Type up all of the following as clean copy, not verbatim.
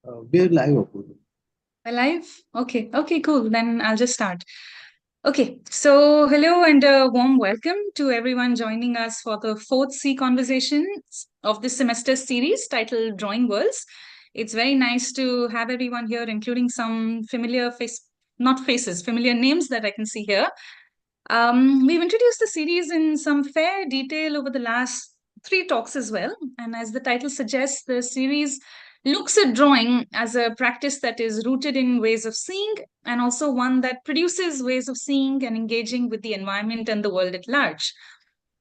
We're live, Apurva. Alive? Okay, okay, cool. Then I'll just start. Okay, so hello and a warm welcome to everyone joining us for the fourth C conversations of this semester's series titled Drawing Worlds. It's very nice to have everyone here, including some not faces, familiar names that I can see here. We've introduced the series in some fair detail over the last three talks as well. And as the title suggests, the series looks at drawing as a practice that is rooted in ways of seeing and also one that produces ways of seeing and engaging with the environment and the world at large.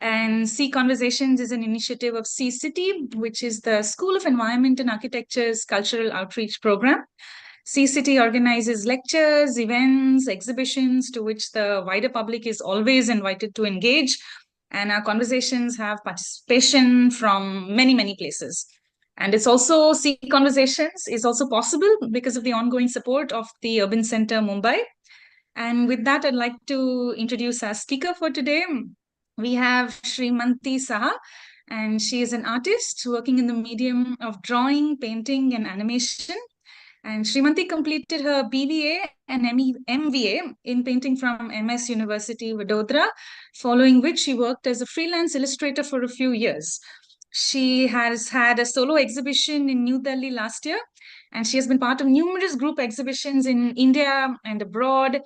And Sea Conversations is an initiative of Sea City, which is the School of Environment and Architecture's cultural outreach program. City organizes lectures, events, exhibitions to which the wider public is always invited to engage. And our conversations have participation from many, many places. And it's also, Conversations is also possible because of the ongoing support of the Urban Center Mumbai. And with that, I'd like to introduce our speaker for today. We have Shrimanti Saha, and she is an artist working in the medium of drawing, painting, and animation. And Shrimanti completed her BVA and MVA in painting from MS University, Vadodara, following which she worked as a freelance illustrator for a few years. She has had a solo exhibition in New Delhi last year, and she has been part of numerous group exhibitions in India and abroad.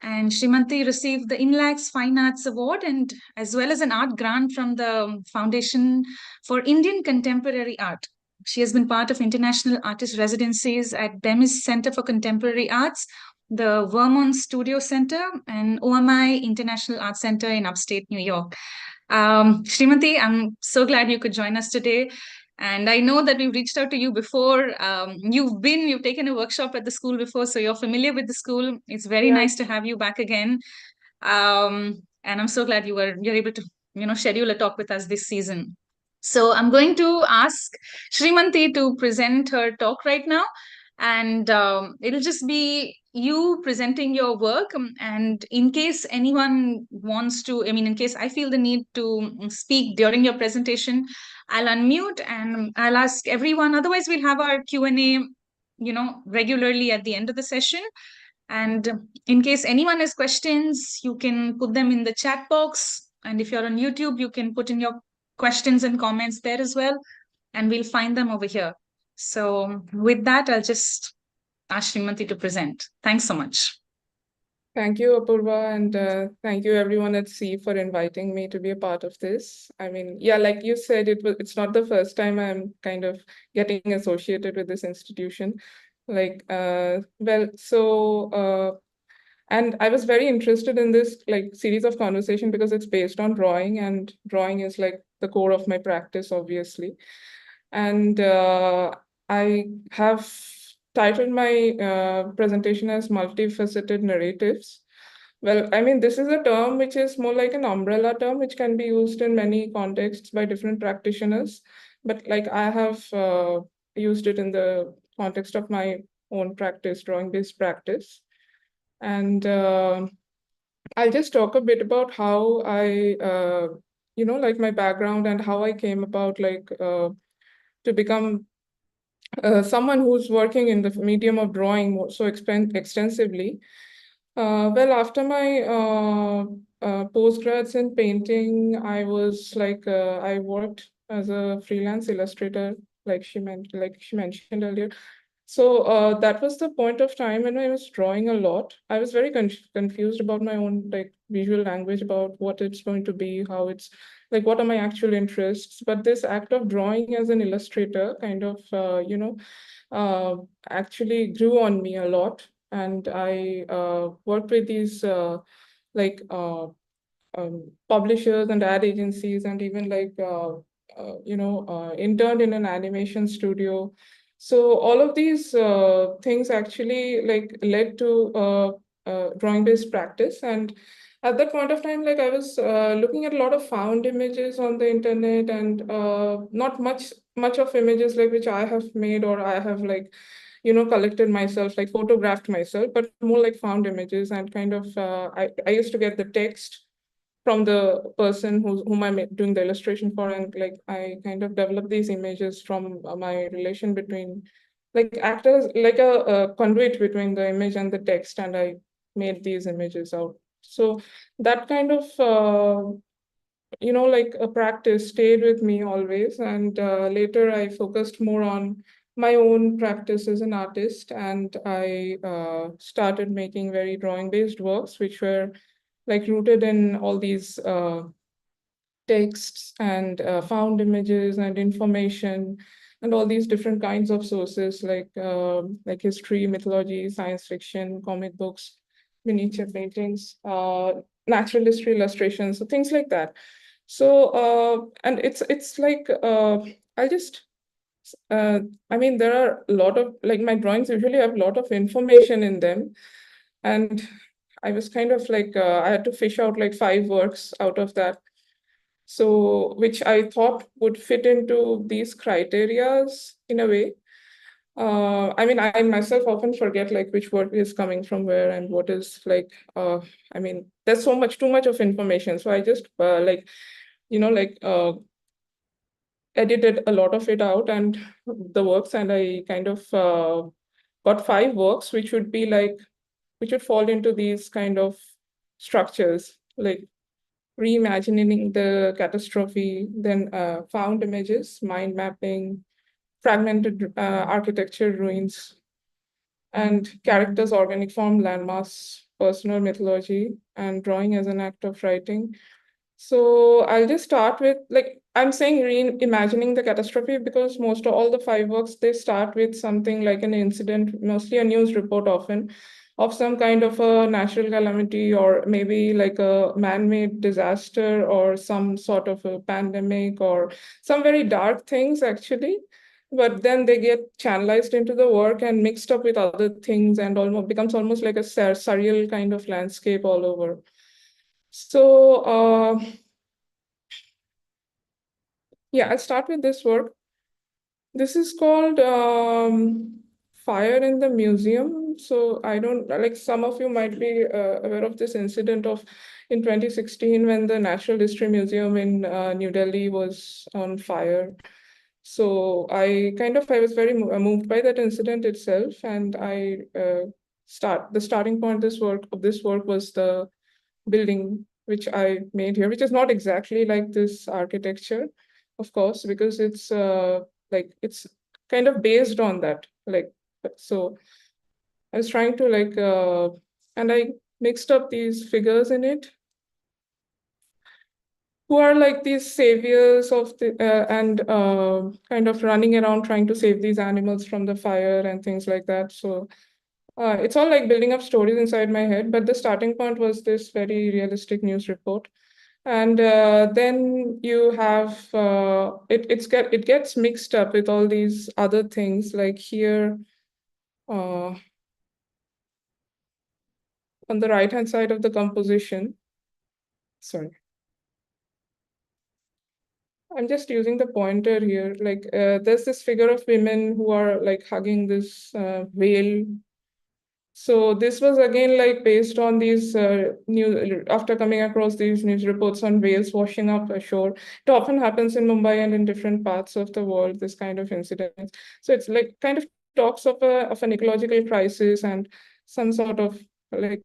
And Shrimanti received the Inlaks Fine Arts Award and as well as an art grant from the Foundation for Indian Contemporary Art. She has been part of international artist residencies at Bemis Center for Contemporary Arts, the Vermont Studio Center, and OMI International Art Center in upstate New York. Shrimanti, I'm so glad you could join us today. And I know that we've reached out to you before. You've taken a workshop at the school before, so you're familiar with the school. It's very Yeah, nice to have you back again. And I'm so glad you're able to, schedule a talk with us this season. So I'm going to ask Shrimanti to present her talk right now, and it'll just be you presenting your work. And in case anyone wants to, in case I feel the need to speak during your presentation, I'll unmute and I'll ask everyone. Otherwise, we'll have our Q&A, regularly at the end of the session. And in case anyone has questions, you can put them in the chat box. And if you're on YouTube, you can put in your questions and comments there as well, and we'll find them over here. So with that, I'll just ask Shrimanti to present. Thanks so much. thank you, Apurva, and thank you everyone at Sea for inviting me to be a part of this. Yeah, like you said, it's not the first time I'm kind of getting associated with this institution. And I was very interested in this series of conversation because it's based on drawing, and drawing is like the core of my practice, obviously. And I have titled my presentation as Multifaceted Narratives. Well, this is a term which is more like an umbrella term, which can be used in many contexts by different practitioners. But I have used it in the context of my own practice, drawing-based practice. And I'll just talk a bit about how I, my background and how I came about, to become someone who's working in the medium of drawing so extensively. After my postgrads in painting, I was I worked as a freelance illustrator, like she mentioned earlier. So that was the point of time when I was drawing a lot. I was very confused about my own visual language, about what it's going to be, how it's what are my actual interests. But this act of drawing as an illustrator kind of actually grew on me a lot, and I worked with these publishers and ad agencies, and even interned in an animation studio. So all of these things actually led to drawing-based practice. And at that point of time, I was looking at a lot of found images on the internet, and not much of images which I have made or I have collected myself, photographed myself, but more like found images. And kind of I used to get the text from the person whom I'm doing the illustration for, and I kind of developed these images from my relation between like act as like a conduit between the image and the text, and I made these images out. So that kind of like a practice stayed with me always. And later I focused more on my own practice as an artist, and I started making very drawing based works, which were like rooted in all these texts and found images and information and all these different kinds of sources like history, mythology, science fiction, comic books, miniature paintings, natural history illustrations, so things like that. So and it's like I just I mean, there are a lot of, like, my drawings usually have a lot of information in them, and I was kind of like I had to fish out like 5 works out of that, so which I thought would fit into these criterias in a way. I mean, I myself often forget like which work is coming from where and what is like. I mean, there's so much, too much of information. So I just edited a lot of it out and the works, and I kind of got 5 works, which would be like, which would fall into these kind of structures, like reimagining the catastrophe, then found images, mind mapping, fragmented architecture ruins, and characters, organic form, landmass, personal mythology, and drawing as an act of writing. So I'll just start with, like, I'm saying reimagining the catastrophe because most of all the 5 works, they start with something like an incident, mostly a news report often, of some kind of a natural calamity or maybe like a man-made disaster or some sort of a pandemic or some very dark things actually. But then they get channelized into the work and mixed up with other things and almost becomes almost like a surreal kind of landscape all over. So yeah, I'll start with this work. This is called Fire in the Museum. So I don't, like, some of you might be aware of this incident of in 2016 when the Natural History Museum in New Delhi was on fire. So I was very moved by that incident itself, and the starting point of this work was the building which I made here, which is not exactly like this architecture, of course, because it's kind of based on that. Like, so I was trying to and I mixed up these figures in it who are like these saviors of the and kind of running around trying to save these animals from the fire and things like that. So it's all like building up stories inside my head, but the starting point was this very realistic news report. And then you have it gets mixed up with all these other things, like here uh, on the right hand side of the composition. Sorry, I'm just using the pointer here. Like there's this figure of women who are like hugging this whale. So this was again like based on these news, after coming across these news reports on whales washing up ashore. It often happens in Mumbai and in different parts of the world, this kind of incidents. So it's like kind of talks of an ecological crisis and some sort of like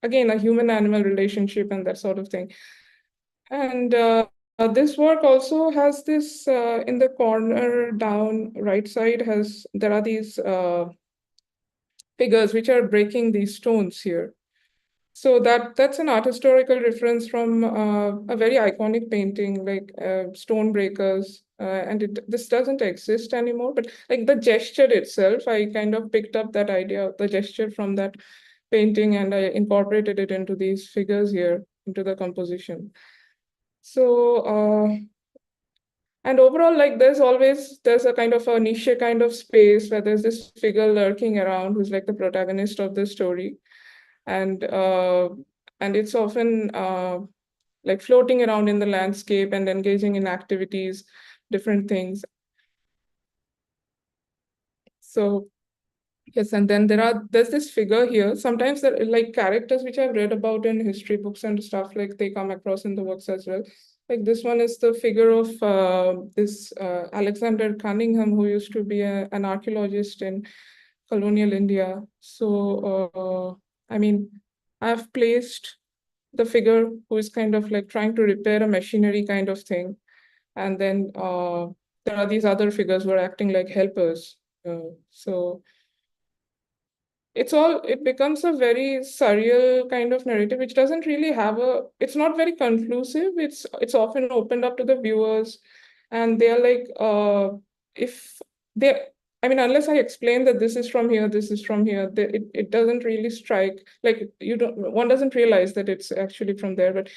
again a human animal relationship and that sort of thing. And this work also has this in the corner down right side there are these figures which are breaking these stones here. So that's an art historical reference from a very iconic painting like Stone Breakers, and this doesn't exist anymore. But like the gesture itself, I kind of picked up that idea, the gesture from that painting, and I incorporated it into these figures here, into the composition. So and overall, like there's a kind of a niche kind of space where there's this figure lurking around who's like the protagonist of the story, and it's often like floating around in the landscape and engaging in activities, different things. So yes, and then there's this figure here. Sometimes there like characters which I've read about in history books and stuff, like they come across in the works as well. Like this one is the figure of this Alexander Cunningham, who used to be an archaeologist in colonial India. So, I mean, I've placed the figure who is kind of like trying to repair a machinery kind of thing. And then there are these other figures who are acting like helpers. So it becomes a very surreal kind of narrative, which doesn't really have it's not very conclusive. It's often opened up to the viewers, and they're like, if they, I mean, unless I explain that this is from here, this is from here, it doesn't really strike, like one doesn't realize that it's actually from there. But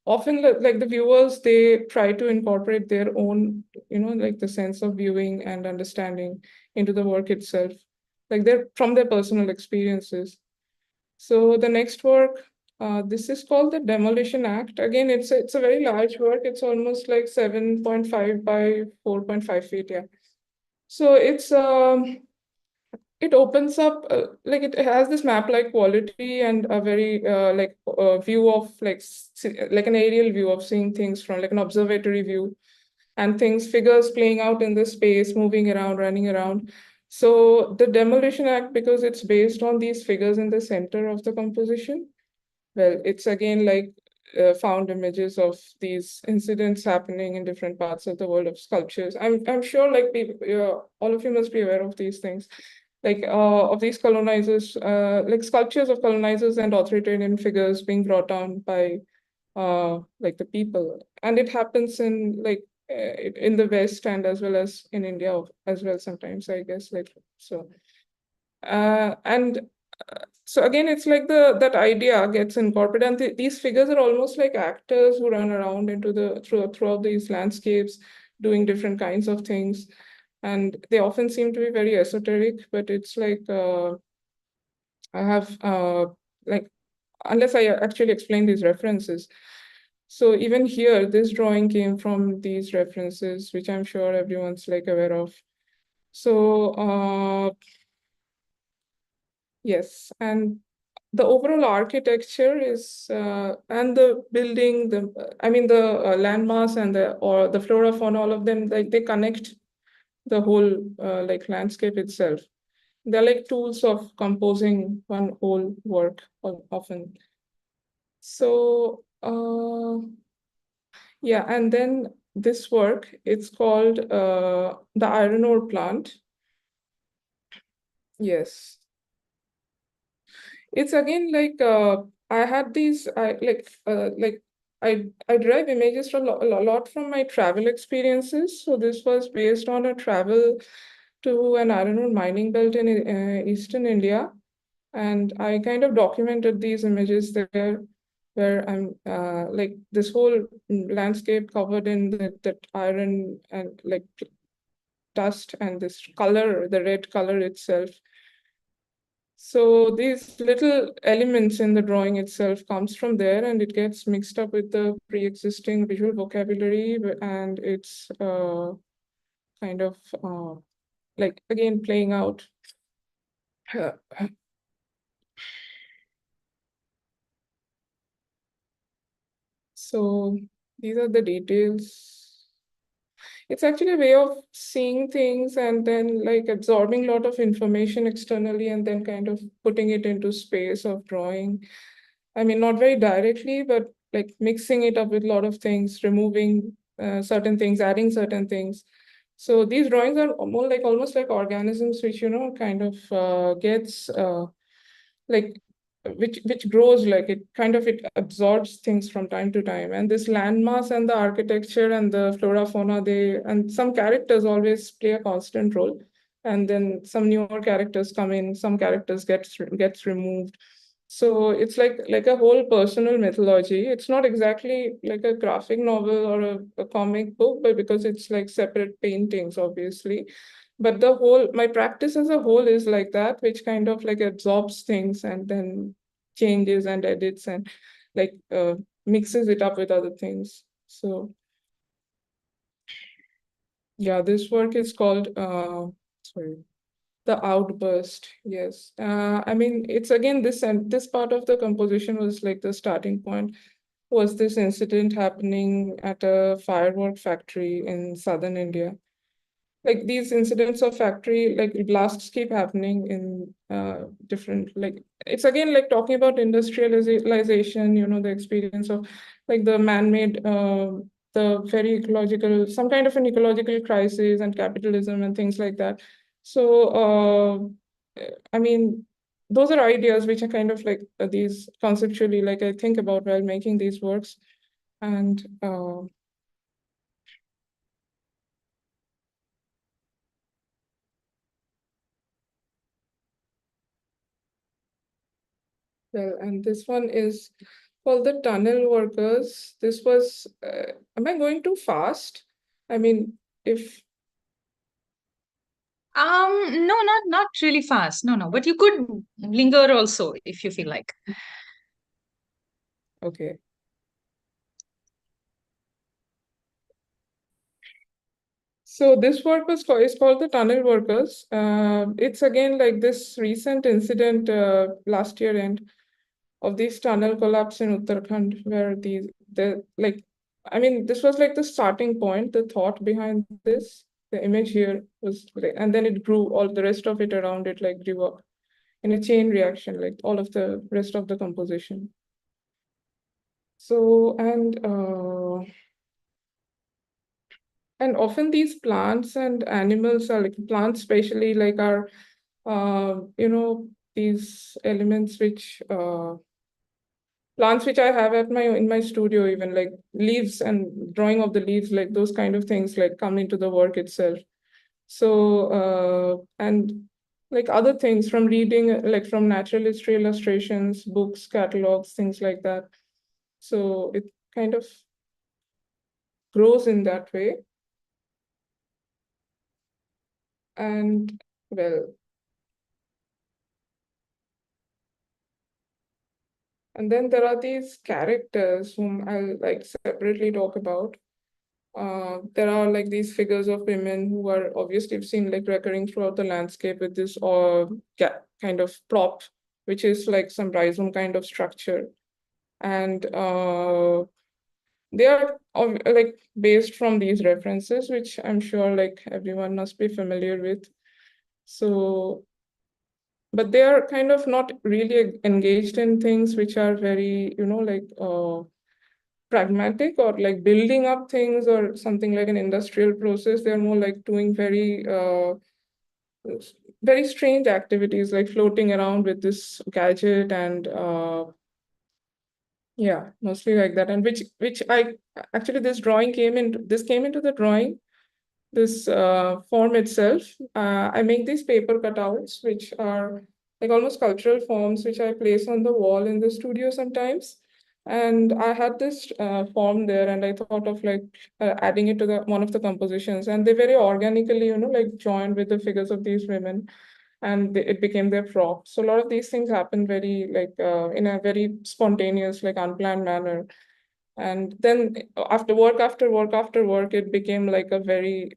often like the viewers, they try to incorporate their own, like the sense of viewing and understanding into the work itself, like they're from their personal experiences. So the next work, this is called the Demolition Act. Again, it's a very large work. It's almost like 7.5 by 4.5 feet. Yeah. So it opens up, like it has this map-like quality and a very view of like an aerial view of seeing things from like an observatory view, and figures playing out in the space, moving around, running around. So the Demolition Act, because it's based on these figures in the center of the composition, well, it's again like found images of these incidents happening in different parts of the world of sculptures. I'm sure like people, all of you must be aware of these things, like of these colonizers, like sculptures of colonizers and authoritarian figures being brought down by like the people, and it happens in like in the West and as well as in India as well sometimes, I guess. Like so, and so again, it's like that idea gets incorporated, and these figures are almost like actors who run around throughout these landscapes, doing different kinds of things, and they often seem to be very esoteric. But it's like I have like unless I actually explain these references. So even here, this drawing came from these references, which I'm sure everyone's like aware of. So yes, and the overall architecture is and the building, I mean the landmass and the flora, fauna, all of them, like they connect the whole like landscape itself. They're like tools of composing one whole work often. So yeah, and then this work, it's called the iron ore plant. Yes. It's again like I had these I derive images from a lot from my travel experiences. So this was based on a travel to an iron ore mining belt in eastern India, and I kind of documented these images there, where I'm like this whole landscape covered in that iron and like dust and this color, the red color itself. So these little elements in the drawing itself comes from there, and it gets mixed up with the pre-existing visual vocabulary, and it's kind of like again playing out. So these are the details. It's actually a way of seeing things and then like absorbing a lot of information externally and then kind of putting it into space of drawing. I mean, not very directly, but like mixing it up with a lot of things, removing certain things, adding certain things. So these drawings are more like almost like organisms, which kind of gets like which grows, like it absorbs things from time to time. And this landmass and the architecture and the flora fauna, they and some characters always play a constant role, and then some newer characters come in, some characters gets removed. So it's like a whole personal mythology. It's not exactly like a graphic novel or a comic book, but because it's like separate paintings, obviously. But my practice as a whole is like that, which kind of like absorbs things and then changes and edits and like mixes it up with other things. So yeah, this work is called sorry, the outburst. Yes. I mean, it's again this, and this part of the composition was like the starting point. was this incident happening at a firework factory in southern India. Like these incidents of factory, like blasts keep happening in different, like it's again like talking about industrialization, the experience of like the man-made, the very ecological, some kind of an ecological crisis and capitalism and things like that. So, I mean, those are ideas which are kind of like these conceptually, like I think about while making these works. And well, and this one is called the tunnel workers. This was, am I going too fast? I mean, if, No, not really fast. No. But you could linger also if you feel like. okay. So this work is called the tunnel workers. It's again like this recent incident last year end of this tunnel collapse in Uttarakhand, where the like, I mean, this was like the starting point, the thought behind this. The image here was, and then it grew. All the rest of it around it like grew up in a chain reaction, like all of the rest of the composition. So and often these plants and animals are like plants, especially like are these elements which plants which I have at my in my studio, even like leaves and drawing of the leaves, like those kind of things like come into the work itself. So and like other things from reading, like from natural history illustrations, books, catalogs, things like that. So it kind of grows in that way. And well, and then there are these characters whom I'll like separately talk about. There are like these figures of women who are obviously seen like recurring throughout the landscape with this kind of prop, which is like some rhizome kind of structure. And they are like based from these references, which I'm sure like everyone must be familiar with. So, but they are kind of not really engaged in things which are very, like pragmatic or like building up things or something like an industrial process. They're more like doing very strange activities, like floating around with this gadget and yeah, mostly like that. And which I actually this came into the drawing, this form itself. I make these paper cutouts, which are like almost sculptural forms, which I place on the wall in the studio sometimes. And I had this form there, and I thought of like adding it to the one of the compositions, and they very organically, like joined with the figures of these women, and it became their frock. So a lot of these things happen very like in a very spontaneous, like unplanned manner. And then after work after work, it became like a very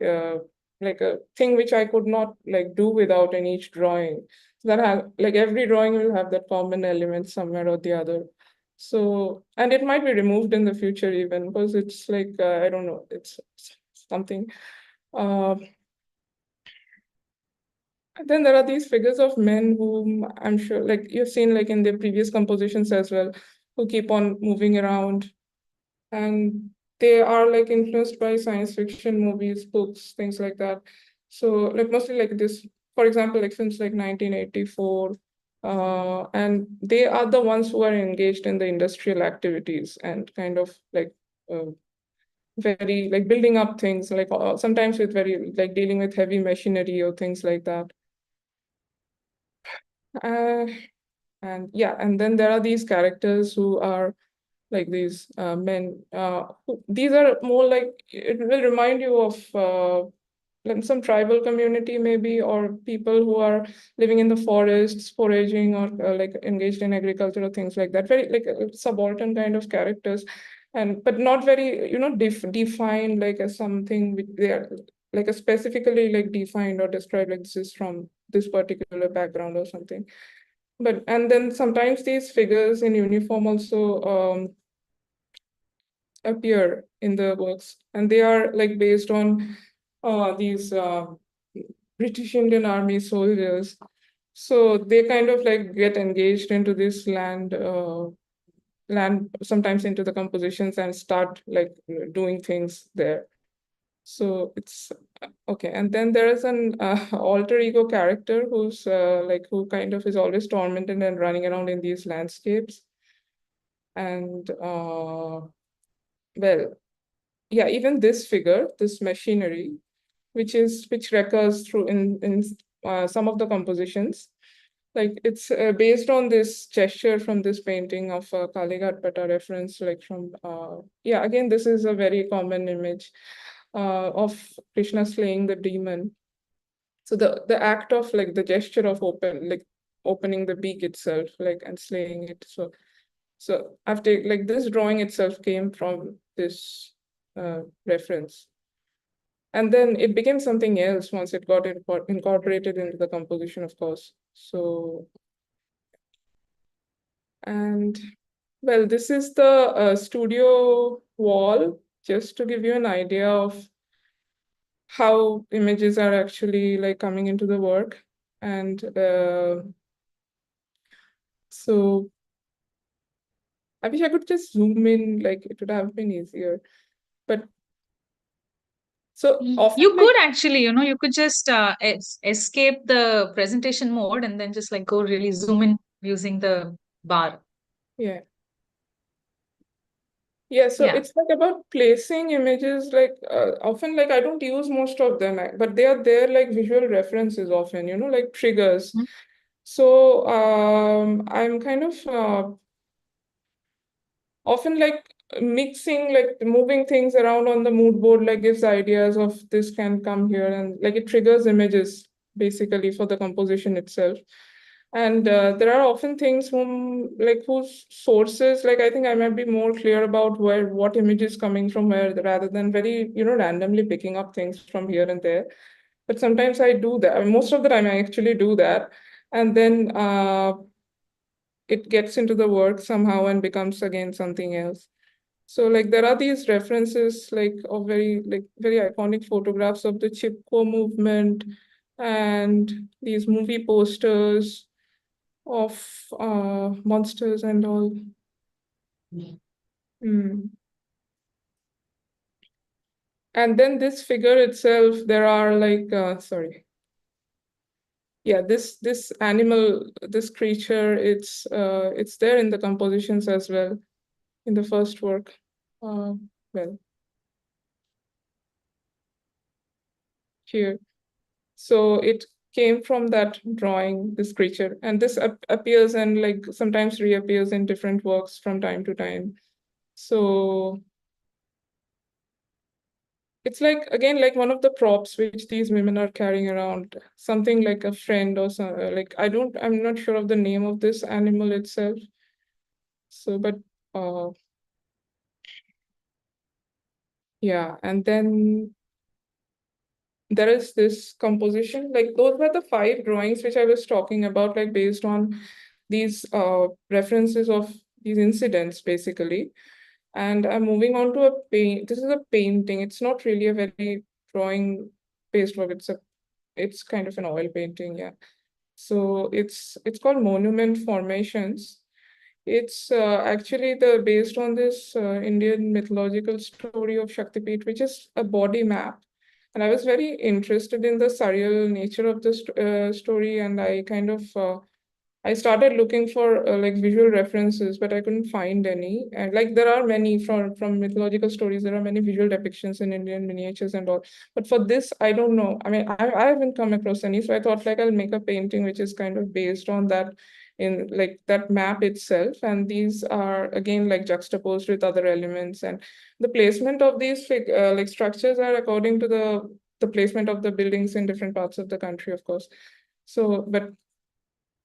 like a thing which I could not like do without in each drawing. So that have like every drawing will have that common element somewhere or the other. So, and it might be removed in the future even, because it's like I don't know, it's something. uh, then there are these figures of men whom I'm sure like you've seen like in the previous compositions as well, who keep on moving around, and they are like influenced by science fiction movies, books, things like that. So like mostly like this, for example, like films like 1984, and they are the ones who are engaged in the industrial activities and kind of like very like building up things, like sometimes with very like dealing with heavy machinery or things like that. Uh, and yeah, and then there are these characters who are like these men. These are more like it will remind you of like some tribal community maybe, or people who are living in the forests, foraging, or like engaged in agriculture or things like that. Very like subaltern kind of characters, and but not very defined like as something which they are like a specifically like defined or described like this is from this particular background or something. But and then sometimes these figures in uniform also appear in the works, and they are like based on these British Indian Army soldiers. So they kind of like get engaged into this land sometimes into the compositions and start like doing things there. So it's okay. And then there is an alter ego character who's like who kind of is always tormented and running around in these landscapes. And well, yeah, even this figure, this machinery, which recurs through in some of the compositions. Like it's based on this gesture from this painting of Kalighat Pata reference, like from yeah, again, this is a very common image of Krishna slaying the demon. So the act of like the gesture of opening the beak itself, like and slaying it. So after like this drawing itself came from this reference. And then it became something else once it got incorporated into the composition, of course. So, and well, this is the studio wall, just to give you an idea of how images are actually like coming into the work. And so I wish I could just zoom in, like it would have been easier. But so often, You like, could actually, you could just escape the presentation mode and then just like go really zoom in using the bar. yeah. Yeah, so Yeah. it's like about placing images, like often like I don't use most of them, but they are there like visual references often, like triggers. Mm. So I'm kind of often like mixing, like moving things around on the mood board, like gives ideas of this can come here, and like it triggers images basically for the composition itself. And there are often things whose sources, like I think I might be more clear about what image is coming from where, rather than very randomly picking up things from here and there. But sometimes I do that. I mean, most of the time I actually do that, and then it gets into the work somehow and becomes again something else. So like there are these references like of very iconic photographs of the Chipko movement and these movie posters of monsters and all. Mm. And then this figure itself, there are like sorry. Yeah, this animal, this creature, it's there in the compositions as well in the first work. Well, here. So it came from that drawing, this creature, and this appears and like sometimes reappears in different works from time to time. So it's like, again, like one of the props which these women are carrying around, something like a friend or some, like I'm not sure of the name of this animal itself. So, but uh, yeah, and then there is this composition, like those were the 5 drawings which I was talking about, like based on these references of these incidents, basically. And I'm moving on to a paint. This is a painting. It's not really a very drawing-based work. It's kind of an oil painting, yeah. So it's called Monument Formations. It's actually the based on this Indian mythological story of Shaktipeeth, which is a body map. And I was very interested in the surreal nature of the story, and I started looking for like visual references, but I couldn't find any. And like there are many from mythological stories, there are many visual depictions in Indian miniatures and all. But for this, I don't know. I mean, I haven't come across any, so I thought like I'll make a painting which is kind of based on that, in like that map itself. And these are again like juxtaposed with other elements, and the placement of these like structures are according to the placement of the buildings in different parts of the country, of course. So,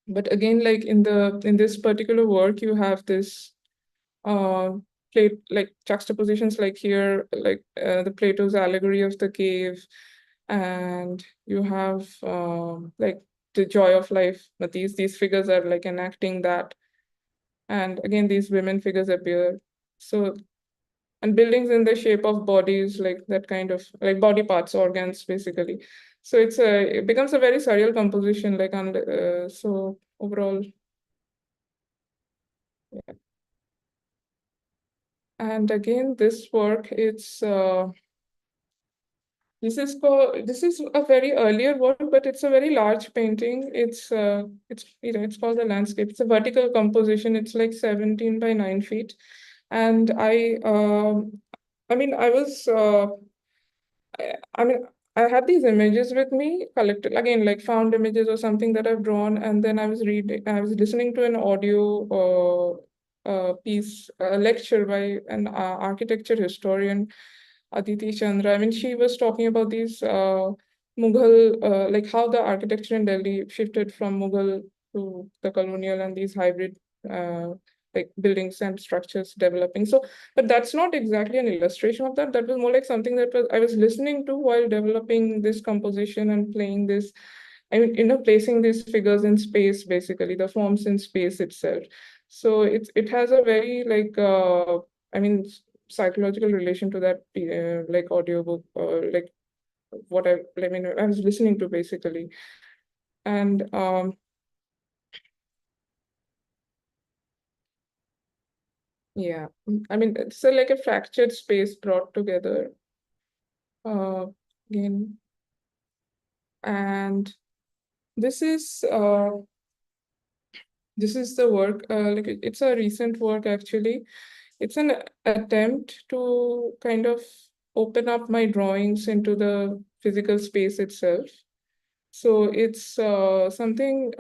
but again, like in this particular work, you have this uh plate like juxtapositions, like here, like the Plato's allegory of the cave, and you have like the joy of life. But these figures are like enacting that, and again these women figures appear. So and buildings in the shape of bodies, like that kind of like body parts, organs, basically. So it becomes a very surreal composition, like so overall, yeah. And again, this work, this is a very earlier work, but it's a very large painting. It's called the landscape. It's a vertical composition. It's like 17 by 9 feet. And I mean, I mean, I had these images with me, collected again, like found images or something that I've drawn, and then I was listening to an audio piece, a lecture by an architecture historian, Aditi Chandra. I mean, she was talking about these Mughal, like how the architecture in Delhi shifted from Mughal to the colonial and these hybrid uh, like buildings and structures developing. So, but that's not exactly an illustration of that. That was more like something that I was listening to while developing this composition and playing this. I mean, placing these figures in space, basically the forms in space itself. So it has a very like I mean psychological relation to that like audiobook or like I mean I was listening to basically. And yeah, I mean it's like a fractured space brought together uh, again. And this is uh, this is the work, like it's a recent work actually. It's an attempt to kind of open up my drawings into the physical space itself. So it's something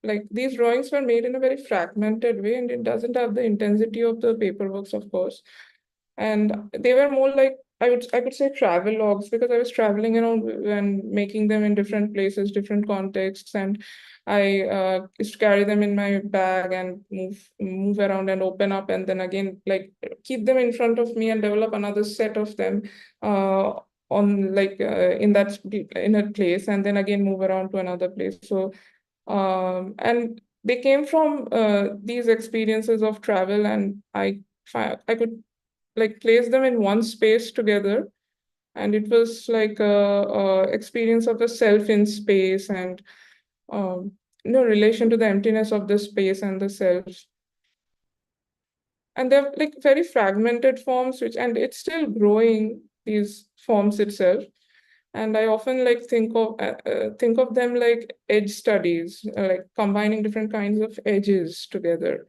like these drawings were made in a very fragmented way, and it doesn't have the intensity of the paperworks, of course. And they were more like I could say travel logs, because I was traveling around and making them in different places, different contexts, and I used to carry them in my bag and move around and open up, and then again like keep them in front of me and develop another set of them uh, on like in a place, and then again move around to another place. So and they came from these experiences of travel, and I could like place them in one space together, and it was like a experience of the self in space, and um, relation to the emptiness of the space and the self. And they're like very fragmented forms, which and it's still growing, these forms itself. And I often like think of them like edge studies, like combining different kinds of edges together.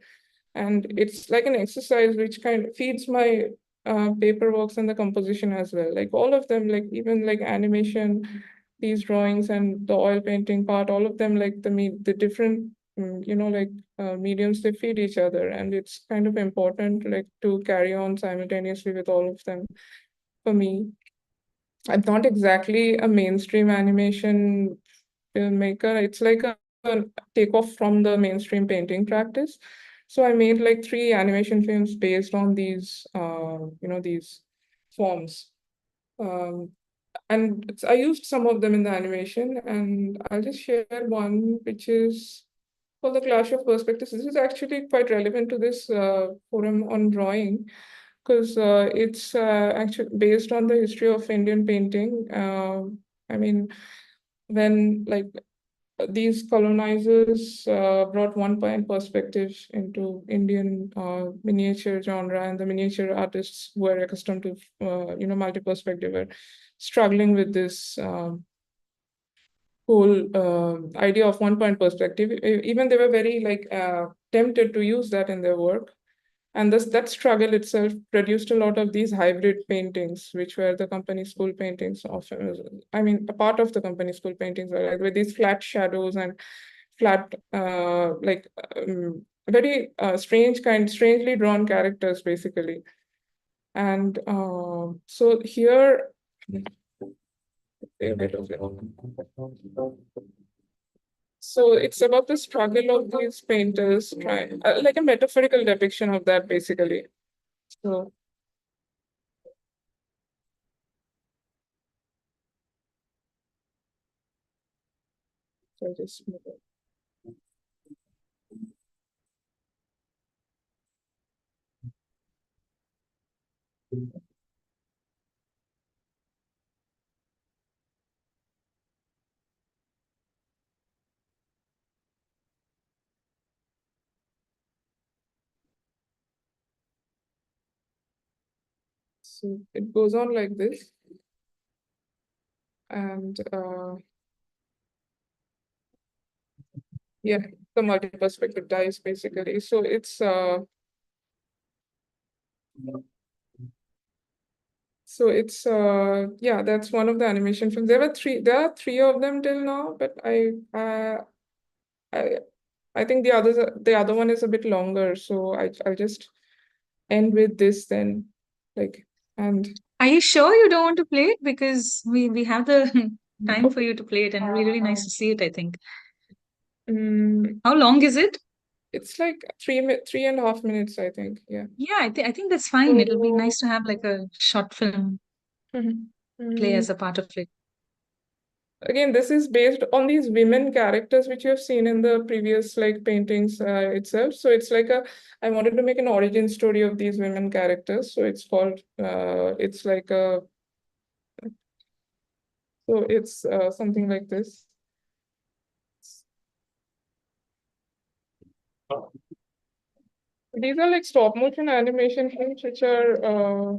And it's like an exercise which kind of feeds my paperworks and the composition as well. Like all of them, like even like animation, these drawings and the oil painting part, all of them, like the different mediums, they feed each other, and it's kind of important like to carry on simultaneously with all of them for me. I'm not exactly a mainstream animation filmmaker. It's like a takeoff from the mainstream painting practice. So I made like 3 animation films based on these forms. Um, and I used some of them in the animation, and I'll just share one, which is for the Clash of Perspectives. This is actually quite relevant to this forum on drawing, because it's actually based on the history of Indian painting. I mean, when like these colonizers brought one point perspective into Indian miniature genre, and the miniature artists who were accustomed to multi-perspective were struggling with this whole idea of one point perspective. Even they were very like tempted to use that in their work. And that struggle itself produced a lot of these hybrid paintings, which were the company school paintings of, I mean, a part of the company school paintings were like with these flat shadows and flat, very strangely drawn characters, basically. And so here, so it's about the struggle of these painters, trying like a metaphorical depiction of that, basically. So So just So it goes on like this. And yeah, the multi-perspective dies basically. So it's yeah, that's one of the animation films. There are three of them till now, but I I think the other one is a bit longer, so I'll just end with this then. Like, and Are you sure you don't want to play it? Because we have the time for okay. you to play it, and it'll be really nice to see it, I think. Mm, How long is it? it's like 3.5 minutes, I think. Yeah. Yeah, I think that's fine. It'll be So, nice to have like a short film mhm. play Mm, as a part of it. again, this is based on these women characters which you have seen in the previous like paintings itself. So it's like I wanted to make an origin story of these women characters. So it's called it's like a so it's something like this. These are like stop motion animation films which are uh,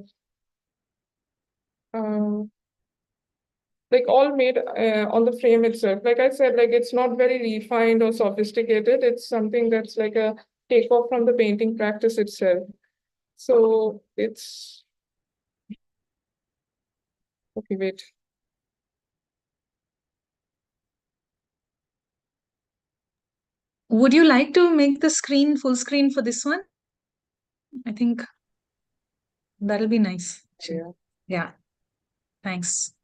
like all made on the frame itself. Like I said, like it's not very refined or sophisticated. It's something that's like a takeoff from the painting practice itself. So it's okay, wait. Would you like to make the screen full screen for this one? I think that'll be nice. Sure. Yeah. Yeah, thanks.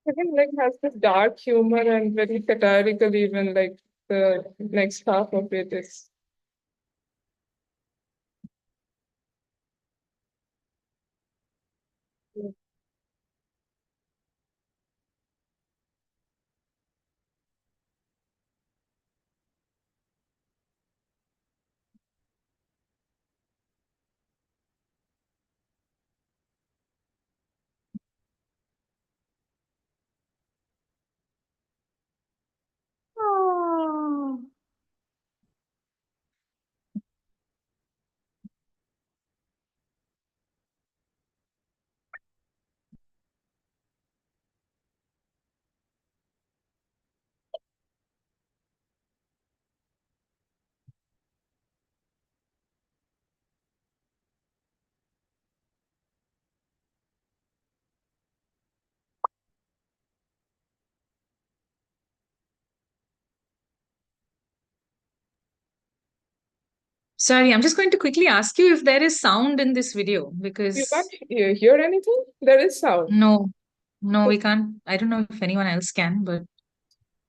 Again, like has this dark humor and very satirical even like the next half of it is Oh. Sorry, I'm just going to quickly ask you if there is sound in this video you can't because hear anything? There is sound. no, no, we can't. I don't know if anyone else can, but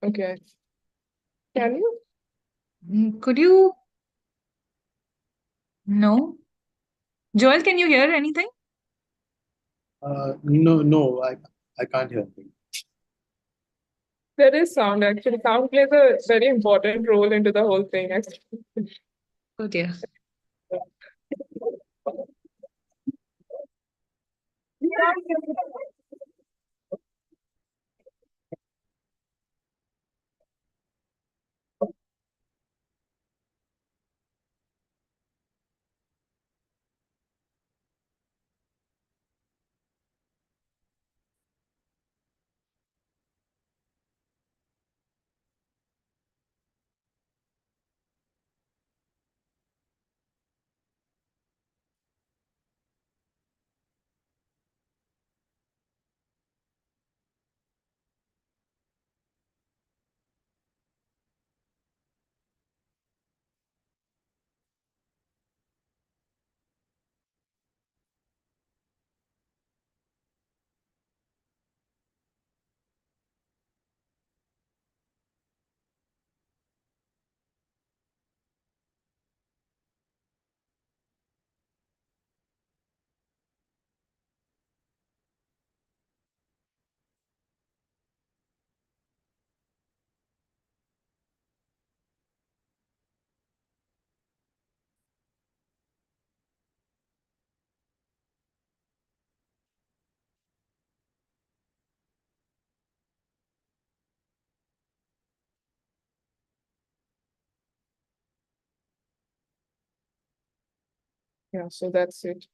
Okay. Can you? could you? No. Joel, can you hear anything? No, no, I can't hear anything. There is sound actually. Sound plays a very important role into the whole thing actually. Oh dear. Yeah, so that's it.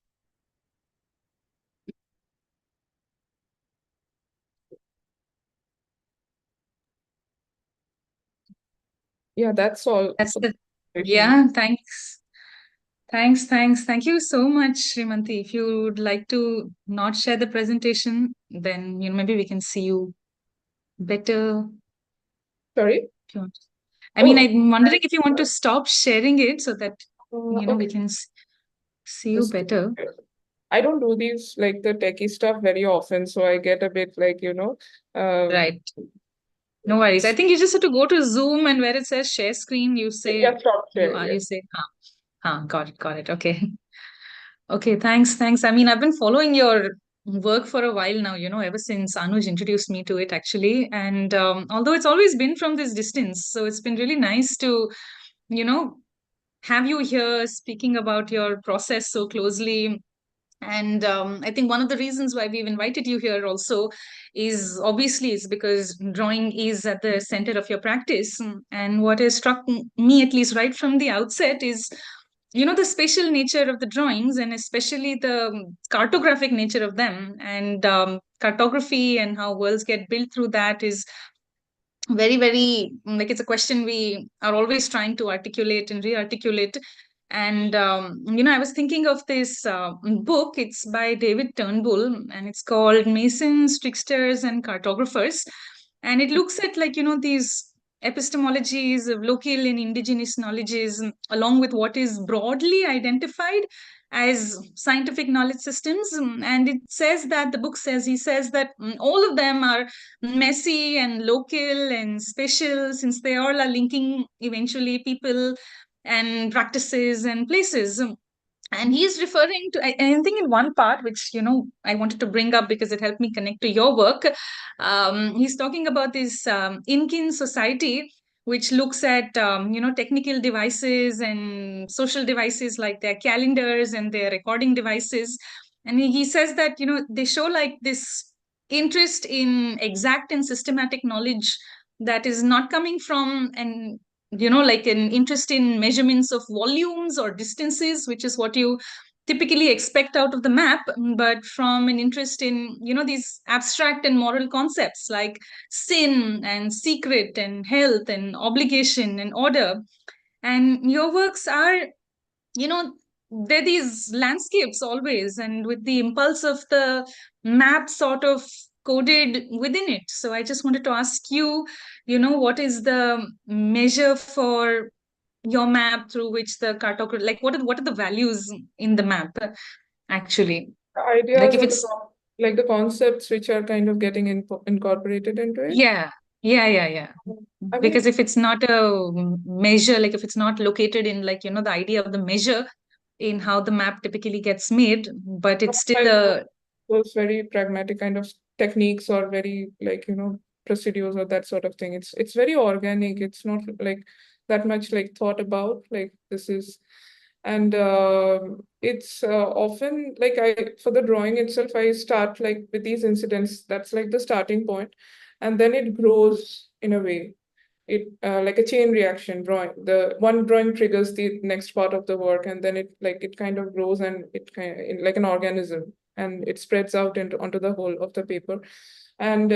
Yeah, that's all. That's the, presentation. yeah, thanks. Thank you so much, Shrimanti. If you would like to not share the presentation, then maybe we can see you better. Sorry? If you want. I mean, Oh, I'm wondering if you want to stop sharing it so that we okay. can see you Just- better. I don't do these like the techie stuff very often, so I get a bit like, Right. No worries. I think you just have to go to Zoom, and where it says share screen, you say yeah, stop sharing. you say, got it. Okay. Okay, thanks. I mean, I've been following your work for a while now, ever since Anuj introduced me to it actually. And although it's always been from this distance, so it's been really nice to, you know, have you here speaking about your process so closely. And I think one of the reasons why we've invited you here also is obviously is because drawing is at the center of your practice. And what has struck me, at least right from the outset, is the spatial nature of the drawings, and especially the cartographic nature of them. And cartography and how worlds get built through that is very like it's a question we are always trying to articulate and re-articulate. And I was thinking of this book. It's by David Turnbull, and it's called Masons, Tricksters, and Cartographers. And it looks at these epistemologies of local and indigenous knowledges, along with what is broadly identified as scientific knowledge systems. And it says that the book says he says that all of them are messy and local and special, since they all are linking eventually people and practices and places. And he's referring to, I think, in one part, which I wanted to bring up because it helped me connect to your work. He's talking about this Incan society, which looks at technical devices and social devices like their calendars and their recording devices. And he says that they show like this interest in exact and systematic knowledge that is not coming from an like an interest in measurements of volumes or distances, which is what you typically expect out of the map, but from an interest in these abstract and moral concepts like sin and secret and health and obligation and order. And your works are, they're these landscapes always, and with the impulse of the map sort of coded within it. So I just wanted to ask you, what is the measure for your map through which the cartographer, like what are the values in the map actually? The Like ideas if or it's like the concepts which are kind of getting incorporated into it. yeah, yeah. I Because mean, if it's not a measure, like if it's not located in like the idea of the measure in how the map typically gets made, but it's still like a those very pragmatic kind of techniques or very like procedures or that sort of thing. It's very organic. It's not like that much like thought about like this is, and it's often like I for the drawing itself I start like with these incidents. That's like the starting point, and then it grows in a way. It like a chain reaction drawing. The one drawing triggers the next part of the work, and then it kind of grows and it kind of, like an organism, and it spreads out onto the whole of the paper. And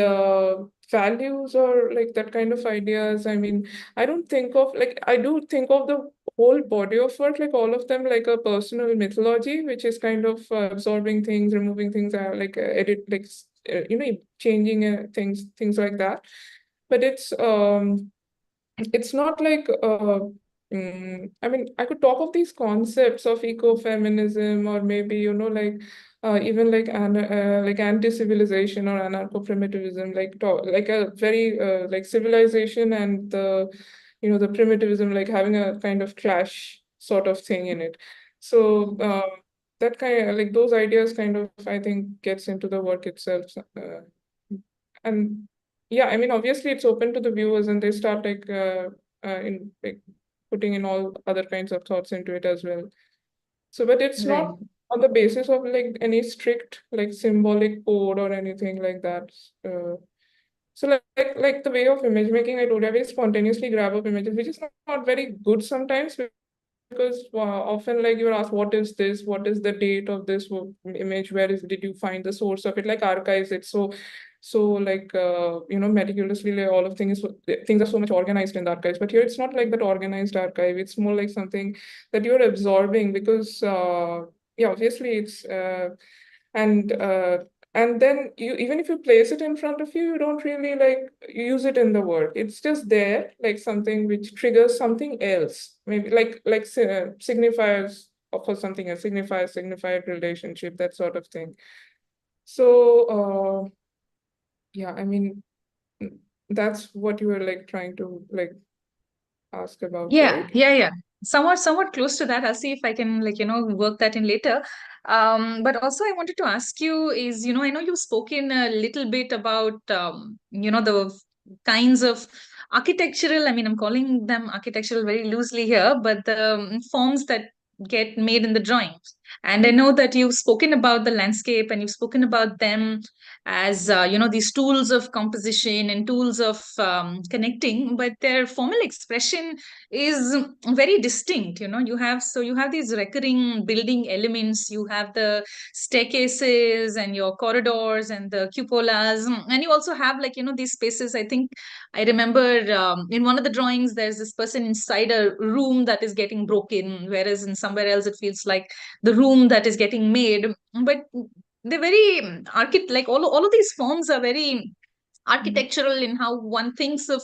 values or like that kind of ideas, I mean, I don't think of like I do think of the whole body of work, like all of them, like a personal mythology, which is kind of absorbing things, removing things, like edit, like changing things like that. But it's not like I mean, I could talk of these concepts of ecofeminism or maybe like even like anti-civilization or anarcho-primitivism, like talk like a very like civilization and the the primitivism, like having a kind of clash sort of thing in it. So that kind of like those ideas kind of I think gets into the work itself. And yeah, I mean, obviously it's open to the viewers and they start like in like putting in all other kinds of thoughts into it as well. So, but it's right. not on the basis of like any strict like symbolic code or anything like that. So like the way of image making, I told you, I very spontaneously grab up images, which is not very good sometimes because often like you're asked, what is this? What is the date of this image? Did you find the source of it? Like archives, it's so like meticulously, like all of things are so much organized in the archives. But here it's not like that organized archive. It's more like something that you're absorbing because yeah, obviously it's and and then even if you place it in front of you, you don't really like use it in the work. It's just there, like something which triggers something else, maybe like signifiers for something else, signified relationship, that sort of thing. So yeah, I mean, that's what you were like trying to like ask about, right? Yeah. Somewhat close to that. I'll see if I can work that in later. But also I wanted to ask you is, I know you've spoken a little bit about the kinds of architectural, I mean, I'm calling them architectural very loosely here, but the forms that get made in the drawings. And I know that you've spoken about the landscape and you've spoken about them as these tools of composition and tools of connecting, but their formal expression is very distinct. You have these recurring building elements, you have the staircases and your corridors and the cupolas, and you also have these spaces. I think I remember in one of the drawings there's this person inside a room that is getting broken, whereas in somewhere else it feels like the room that is getting made. But they're very like all of these forms are very architectural in how one thinks of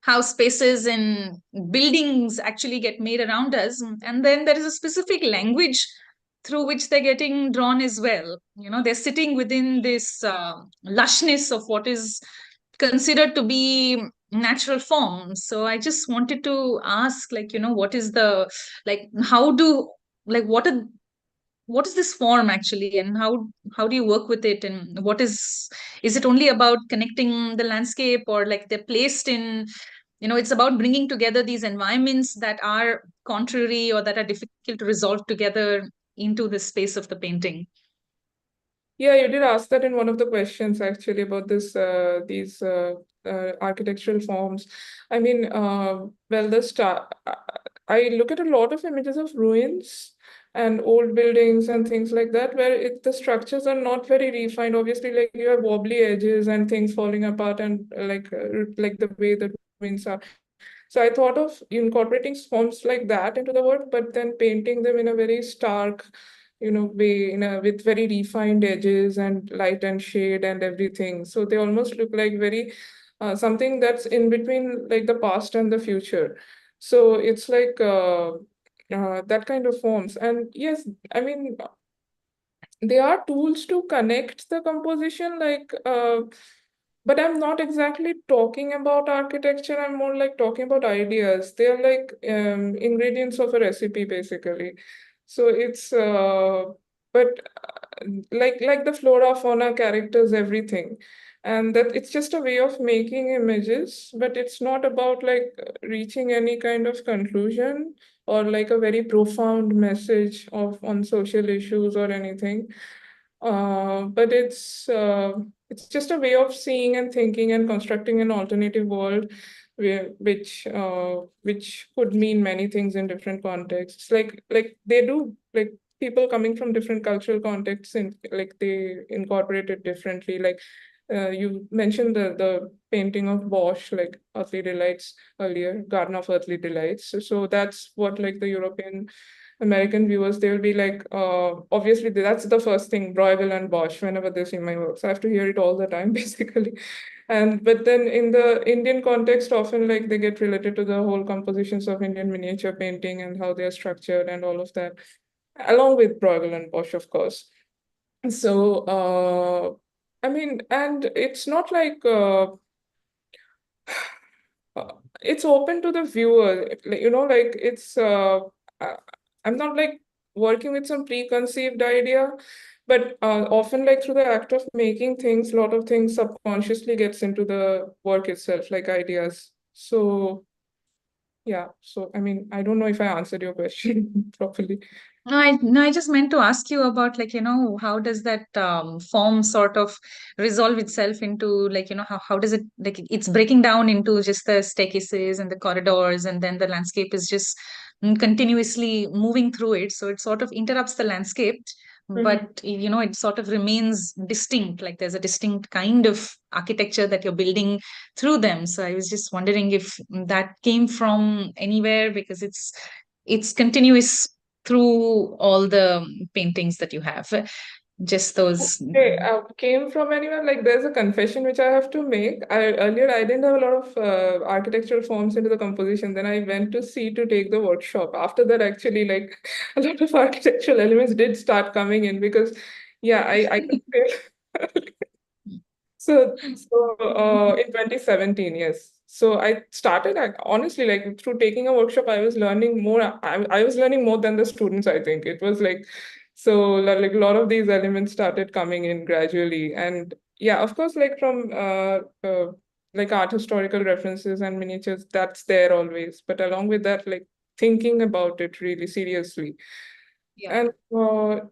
how spaces and buildings actually get made around us. And then there is a specific language through which they're getting drawn as well. They're sitting within this lushness of what is considered to be natural form. So I just wanted to ask, what is the, like, how do, like, what is this form actually, and how do you work with it, and what is it only about connecting the landscape, or like they're placed in, it's about bringing together these environments that are contrary or that are difficult to resolve together into the space of the painting? Yeah, you did ask that in one of the questions actually about these architectural forms. I mean, well, I look at a lot of images of ruins and old buildings and things like that, where the structures are not very refined. Obviously, like you have wobbly edges and things falling apart, and like the way the ruins are. So I thought of incorporating forms like that into the work, but then painting them in a very stark, way, with very refined edges and light and shade and everything. So they almost look like very something that's in between like the past and the future. So it's like that kind of forms. And yes, I mean, they are tools to connect the composition, but I'm not exactly talking about architecture. I'm more like talking about ideas. They are like ingredients of a recipe, basically. So it's but like the flora, fauna, characters, everything, and that it's just a way of making images, but it's not about like reaching any kind of conclusion or like a very profound message on social issues or anything. But it's just a way of seeing and thinking and constructing an alternative world which could mean many things in different contexts. Like they do, like people coming from different cultural contexts, and like they incorporate it differently. Like you mentioned the painting of Bosch, like Earthly Delights earlier, Garden of Earthly Delights. So that's what like the European American viewers, they will be like, obviously that's the first thing, Broyville and Bosch, whenever they see my works. I have to hear it all the time, basically. But then in the Indian context, often like they get related to the whole compositions of Indian miniature painting and how they're structured and all of that, along with Broyville and Bosch, of course. So, I mean, and it's not like it's open to the viewer, like it's I'm not like working with some preconceived idea, but often like through the act of making things, a lot of things subconsciously gets into the work itself, like ideas. So yeah, so I mean, I don't know if I answered your question properly. No, I just meant to ask you about like, how does that form sort of resolve itself into like, how does it like it's breaking down into just the staircases and the corridors, and then the landscape is just continuously moving through it. So it sort of interrupts the landscape, but it sort of remains distinct. Like there's a distinct kind of architecture that you're building through them. So I was just wondering if that came from anywhere, because it's continuous through all the paintings that you have, just those. Okay, came from anywhere. Like there's a confession which I have to make. Earlier I didn't have a lot of architectural forms into the composition. Then I went to see to take the workshop. After that, actually, like a lot of architectural elements did start coming in because, yeah, I could feel. So in 2017, yes. So I started honestly like through taking a workshop, I was learning more. I was learning more than the students, I think. It was like so like a lot of these elements started coming in gradually. And yeah, of course, like from like art historical references and miniatures, that's there always. But along with that, like thinking about it really seriously. Yeah. And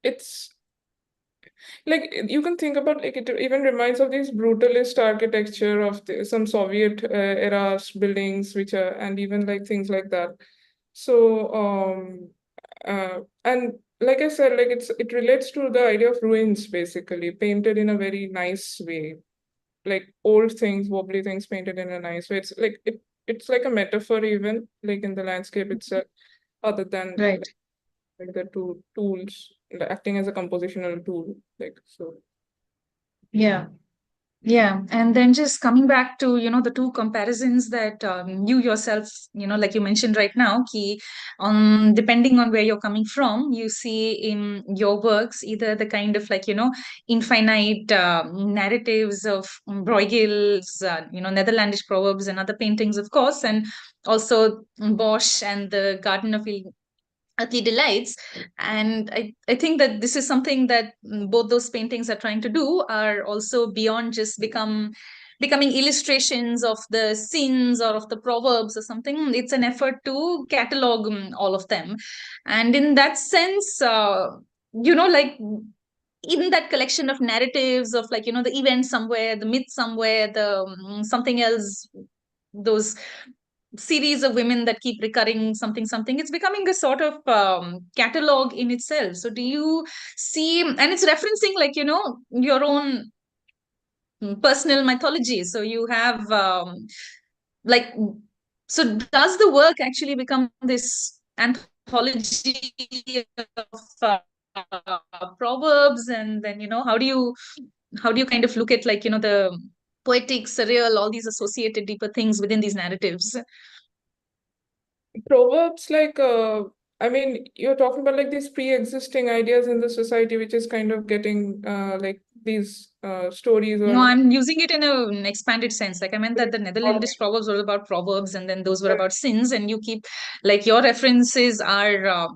it's like you can think about like it even reminds of this brutalist architecture of some Soviet era buildings, which are and even like things like that. So and like I said, like it relates to the idea of ruins basically, painted in a very nice way, like old things, wobbly things painted in a nice way. It's like it's like a metaphor even like in the landscape itself, other than Right. like the two tools acting as a compositional tool, like so. Yeah. Yeah, and then just coming back to, the two comparisons that you yourself, like you mentioned right now, depending on where you're coming from, you see in your works either the kind of like, infinite narratives of Bruegel's, Netherlandish proverbs and other paintings, of course, and also Bosch and the Garden of Earthly Delights. And I think that this is something that both those paintings are trying to do, are also beyond just becoming illustrations of the sins or of the proverbs or something. It's an effort to catalog all of them. And in that sense, like in that collection of narratives of like, the event somewhere, the myth somewhere, the something else, those series of women that keep recurring something, it's becoming a sort of catalog in itself. So do you see, and it's referencing like, your own personal mythology. So you have like, so does the work actually become this anthology of proverbs? And then, how do you kind of look at like, the poetic, surreal, all these associated deeper things within these narratives? Proverbs, like, I mean, you're talking about like these pre-existing ideas in the society, which is kind of getting like these stories No, or. I'm using it in an expanded sense. Like I meant that the Netherlandish proverbs were about proverbs, and then those were about sins. And you keep like your references are,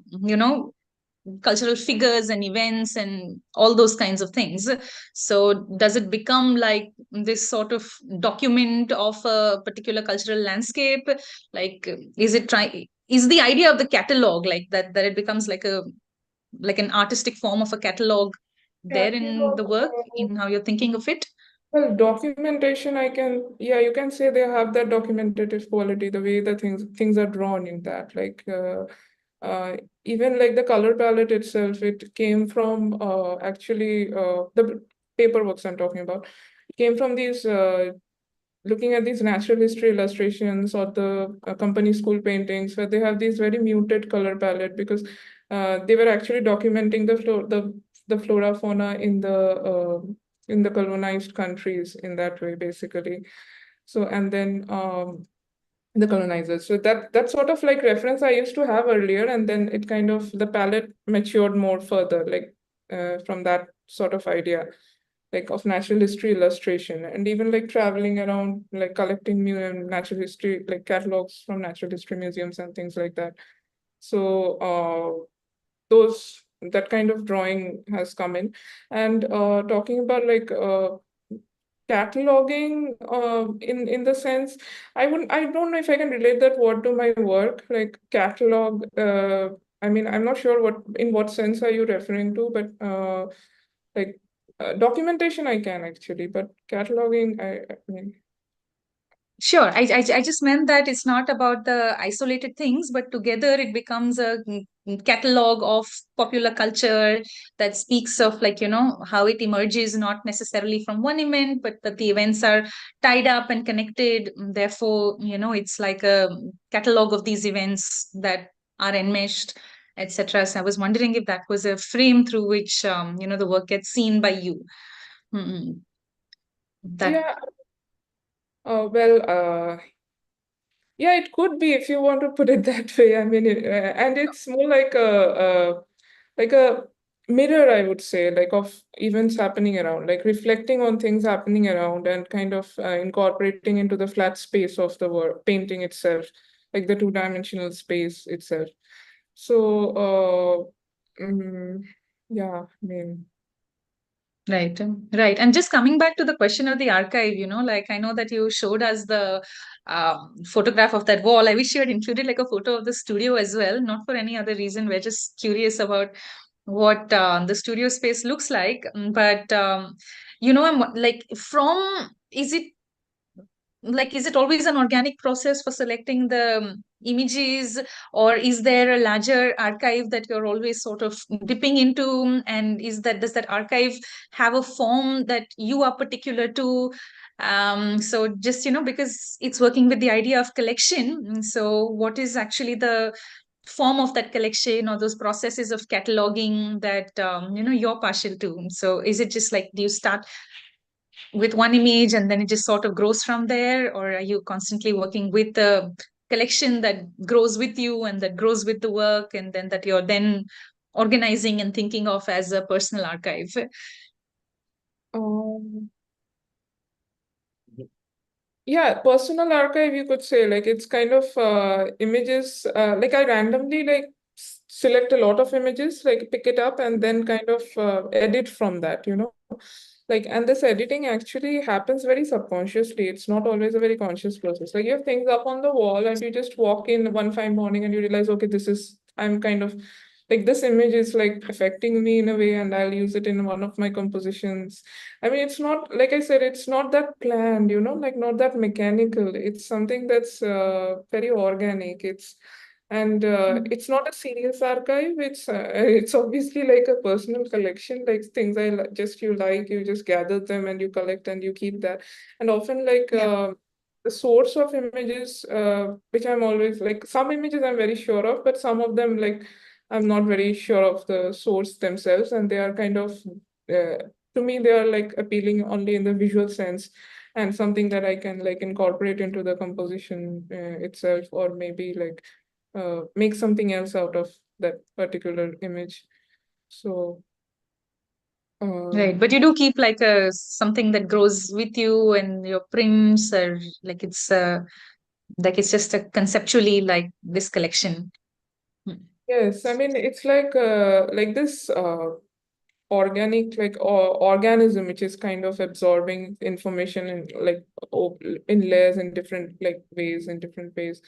cultural figures and events and all those kinds of things. So does it become like this sort of document of a particular cultural landscape? Like, is the idea of the catalog like that it becomes like an artistic form of a catalog Yeah, there in the work, in how you're thinking of it? well, documentation, yeah, you can say they have that documentative quality, the way the things are drawn in that. Like, uh, even like the color palette itself, it came from actually the paperworks I'm talking about. It came from these looking at these natural history illustrations or the company school paintings where they have these very muted color palette because they were actually documenting the flora fauna in the colonized countries in that way basically. So and then the colonizers. So that sort of like reference I used to have earlier, and then it kind of the palette matured more further, like from that sort of idea, like of natural history illustration, and even like traveling around, like collecting natural history, like catalogs from natural history museums and things like that. So those that kind of drawing has come in, and talking about like cataloging in the sense I don't know if I can relate that word to my work, like catalog. I mean, I'm not sure in what sense are you referring to, but like documentation I can actually, but cataloging I mean. Sure. I just meant that it's not about the isolated things, but together it becomes a catalog of popular culture that speaks of, like, how it emerges not necessarily from one event, but that the events are tied up and connected. Therefore, it's like a catalog of these events that are enmeshed, etc. So I was wondering if that was a frame through which, the work gets seen by you. Mm, That Yeah, well, yeah, it could be if you want to put it that way. I mean, and it's more like a mirror, I would say, like of events happening around, like reflecting on things happening around and kind of incorporating into the flat space of the work, painting itself, like the two-dimensional space itself. So, yeah, I mean, Right, right. And just coming back to the question of the archive, like I know that you showed us the photograph of that wall. I wish you had included like a photo of the studio as well, not for any other reason. We're just curious about what the studio space looks like. But, I'm like, is it always an organic process for selecting the images, or is there a larger archive that you're always sort of dipping into? And does that archive have a form that you are particular to? So just, because it's working with the idea of collection, so what is actually the form of that collection or those processes of cataloging that you're partial to? So is it just like, do you start with one image and then it just sort of grows from there, or are you constantly working with the collection that grows with you and that grows with the work, and then that you're then organizing and thinking of as a personal archive? um, yeah, personal archive, you could say, like it's kind of images, like I randomly like select a lot of images, like pick it up and then kind of edit from that, Like, and this editing actually happens very subconsciously. It's not always a very conscious process. Like you have things up on the wall and you just walk in one fine morning and you realize, okay, I'm kind of like this image is like affecting me in a way and I'll use it in one of my compositions. I mean, it's not, like I said, it's not that planned, like not that mechanical. It's something that's very organic. It's not a serious archive. It's obviously like a personal collection, like things you just gather them and you collect and you keep that. And often like Yeah. the source of images, which I'm always like, some images I'm very sure of, but some of them like I'm not very sure of the source themselves, and they are kind of to me they are like appealing only in the visual sense and something that I can like incorporate into the composition itself, or maybe like make something else out of that particular image. So, Right, but you do keep like a something that grows with you and your prints, or like it's just a conceptually like this collection. yes, I mean it's like this organic organism which is kind of absorbing information in like in layers in different like ways in different ways,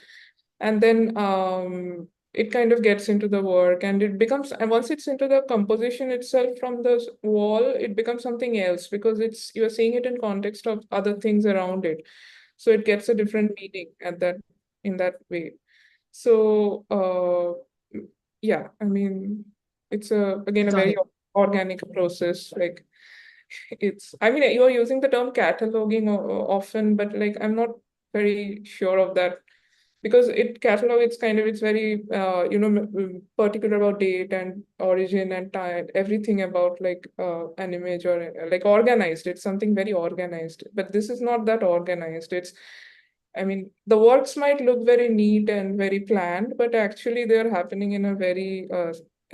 and then it kind of gets into the work and it becomes, and once it's into the composition itself from the wall, it becomes something else because you're seeing it in context of other things around it, so it gets a different meaning in that way. So yeah, I mean it's again a Got very it. organic process. Like I mean, you're using the term cataloging often, but like I'm not very sure of that because it's very particular about date and origin and time, everything about like an image or like organized. It's something very organized, but this is not that organized. I mean, the works might look very neat and very planned, but actually they're happening in a very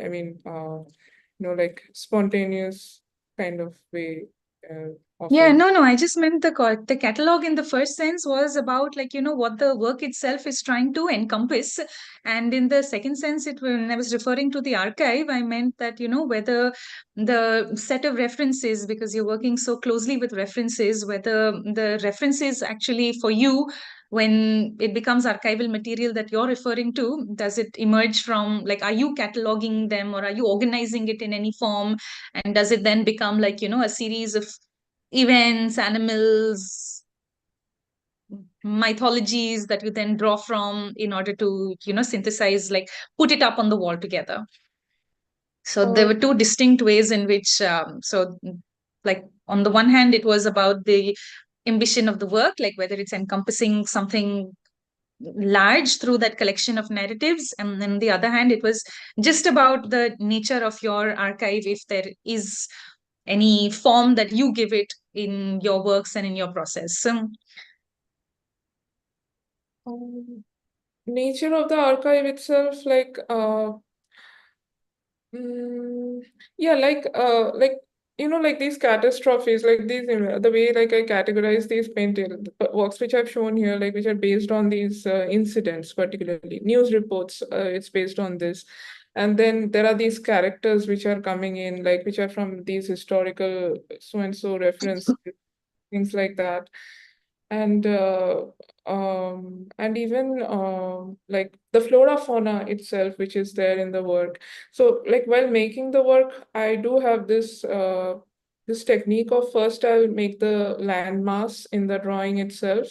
I mean like spontaneous kind of way, Yeah, it. no, I just meant the catalog in the first sense was about like, what the work itself is trying to encompass. And in the second sense, when I was referring to the archive, I meant that, whether the set of references, because you're working so closely with references, whether the references actually for you, when it becomes archival material that you're referring to, does it emerge from, like, are you cataloging them or are you organizing it in any form? And does it then become like, a series of events, animals, mythologies that you then draw from in order to, synthesize, like put it up on the wall together? So there Uh, were two distinct ways in which, like on the one hand, it was about the ambition of the work, like whether it's encompassing something large through that collection of narratives. And then the other hand, it was just about the nature of your archive, if there is any form that you give it in your works and in your process. Nature of the archive itself, like mm, yeah, like like these catastrophes, like these, the way like I categorize these painting works which I've shown here, like which are based on these incidents, particularly news reports. It's based on this, and then there are these characters which are coming in, like which are from these historical so and so references, things like that. And even like the flora fauna itself which is there in the work. So like while making the work, I do have this technique of first I'll make the landmass in the drawing itself,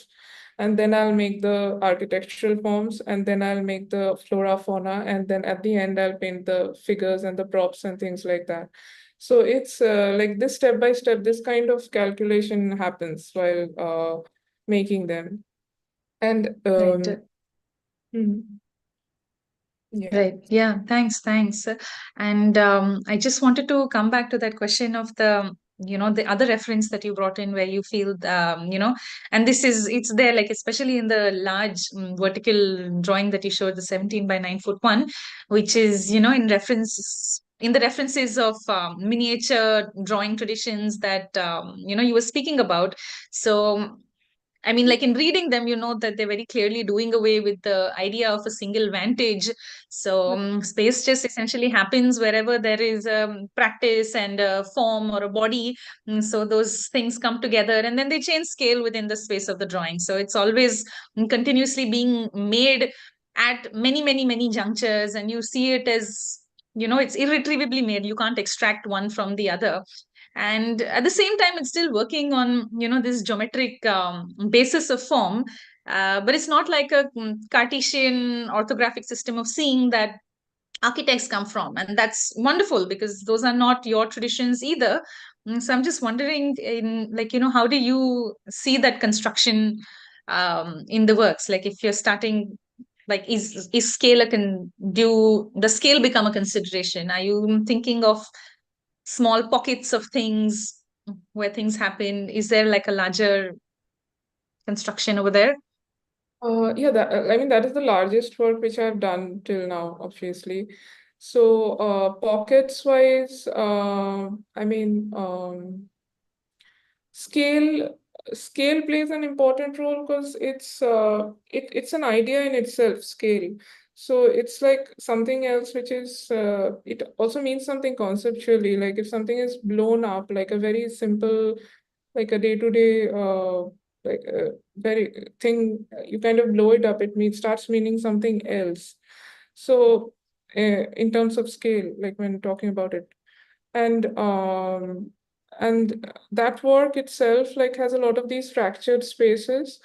and then I'll make the architectural forms, and then I'll make the flora fauna, and then at the end I'll paint the figures and the props and things like that. So it's like this step by step, this kind of calculation happens while making them. And Right. mhm, yeah. Right. Yeah. Thanks. And I just wanted to come back to that question of the other reference that you brought in where you feel, and it's there, like, especially in the large vertical drawing that you showed, the 17 by 9 foot one, which is, in the references of miniature drawing traditions that, you were speaking about. So, I mean, like in reading them, you know that they're very clearly doing away with the idea of a single vantage. So space just essentially happens wherever there is practice and a form or a body. So those things come together and then they change scale within the space of the drawing. So it's always continuously being made at many junctures, and you see it as, it's irretrievably made. You can't extract one from the other, and at the same time it's still working on, this geometric basis of form, but it's not like a Cartesian orthographic system of seeing that architects come from, and that's wonderful because those are not your traditions either. So I'm just wondering, in like, how do you see that construction in the works? Like if you're starting, like, is scale do the scale become a consideration? Are you thinking of small pockets of things where things happen? Is there like a larger construction over there? Yeah, I mean, that is the largest work which I've done till now, obviously. So, pockets wise, I mean, scale scale plays an important role because it's an idea in itself, scale. So it's like something else which is it also means something conceptually. Like if something is blown up, like a very simple, like a day-to-day like a very thing, you kind of blow it up, it means starts meaning something else. So in terms of scale, like when talking about it, and that work itself like has a lot of these fractured spaces,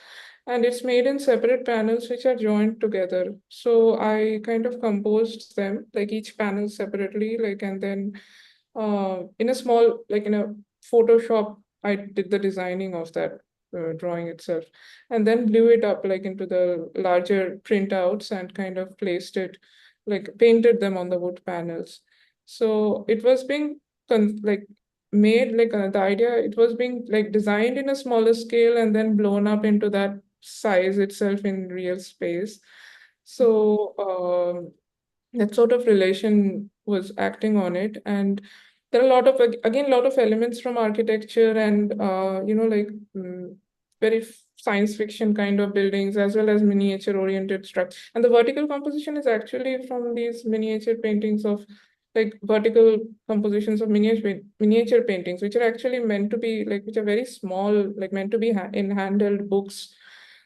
and it's made in separate panels which are joined together. So I kind of composed them, like each panel separately, like, and then in a small, like in a Photoshop, I did the designing of that drawing itself, and then blew it up like into the larger printouts and kind of placed it, like painted them on the wood panels. So it was being like made, like the idea, it was being like designed in a smaller scale and then blown up into that size itself in real space. So that sort of relation was acting on it. And there are a lot of, again, a lot of elements from architecture and, like very science fiction kind of buildings, as well as miniature oriented structure. And the vertical composition is actually from these miniature paintings of like vertical compositions of miniature paintings, which are actually meant to be like, which are very small, like meant to be in handheld books.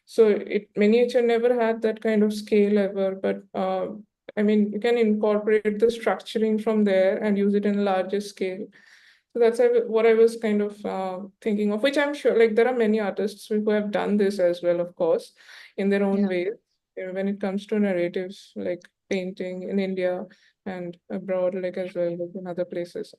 So miniature never had that kind of scale ever, but I mean, you can incorporate the structuring from there and use it in a larger scale. So that's what I was kind of thinking of, which I'm sure like there are many artists who have done this as well, of course, in their own way. When it comes to narratives, like painting in India and abroad, like as well, like in other places.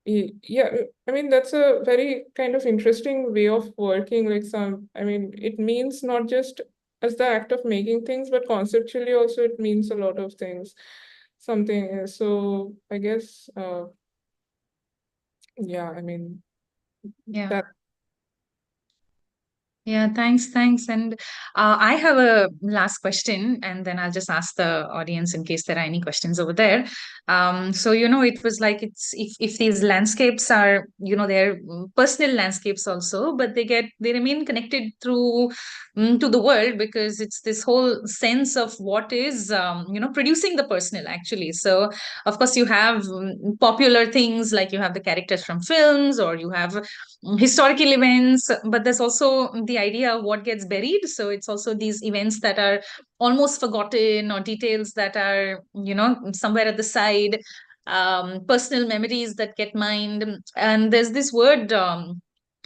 Yeah, I mean, that's a very kind of interesting way of working. Like I mean, it means not just as the act of making things, but conceptually also it means a lot of things. Something. So I guess, yeah, I mean, that. Yeah, thanks. And I have a last question, and then I'll just ask the audience in case there are any questions over there. So it was like it's if these landscapes are they're personal landscapes also, but they remain connected through to the world, because it's this whole sense of what is producing the personal actually. So of course you have popular things, like you have the characters from films, or you have historical events, but there's also the idea of what gets buried. So it's also these events that are almost forgotten, or details that are somewhere at the side, personal memories that get mined. And there's this word,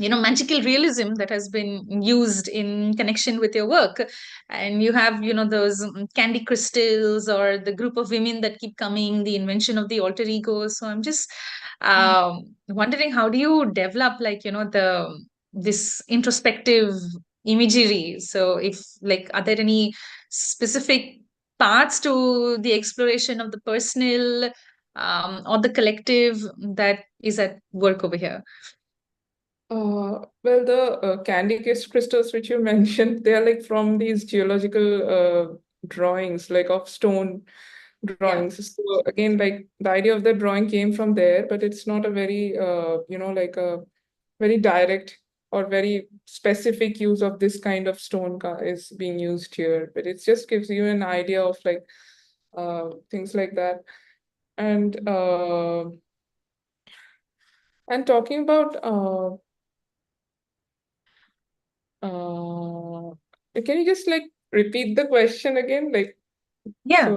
magical realism, that has been used in connection with your work. And you have those candy crystals, or the group of women that keep coming, the invention of the alter ego. So I'm just wondering, how do you develop this introspective imagery? So if are there any specific parts to the exploration of the personal, or the collective, that is at work over here? Well, the candy crystals which you mentioned, they are like from these geological drawings, like of stone drawings. So again, like the idea of the drawing came from there, but it's not a very, like a very direct or very specific use of this kind of stone is being used here. But it just gives you an idea of like things like that. And talking about can you just like repeat the question again? Like, Yeah.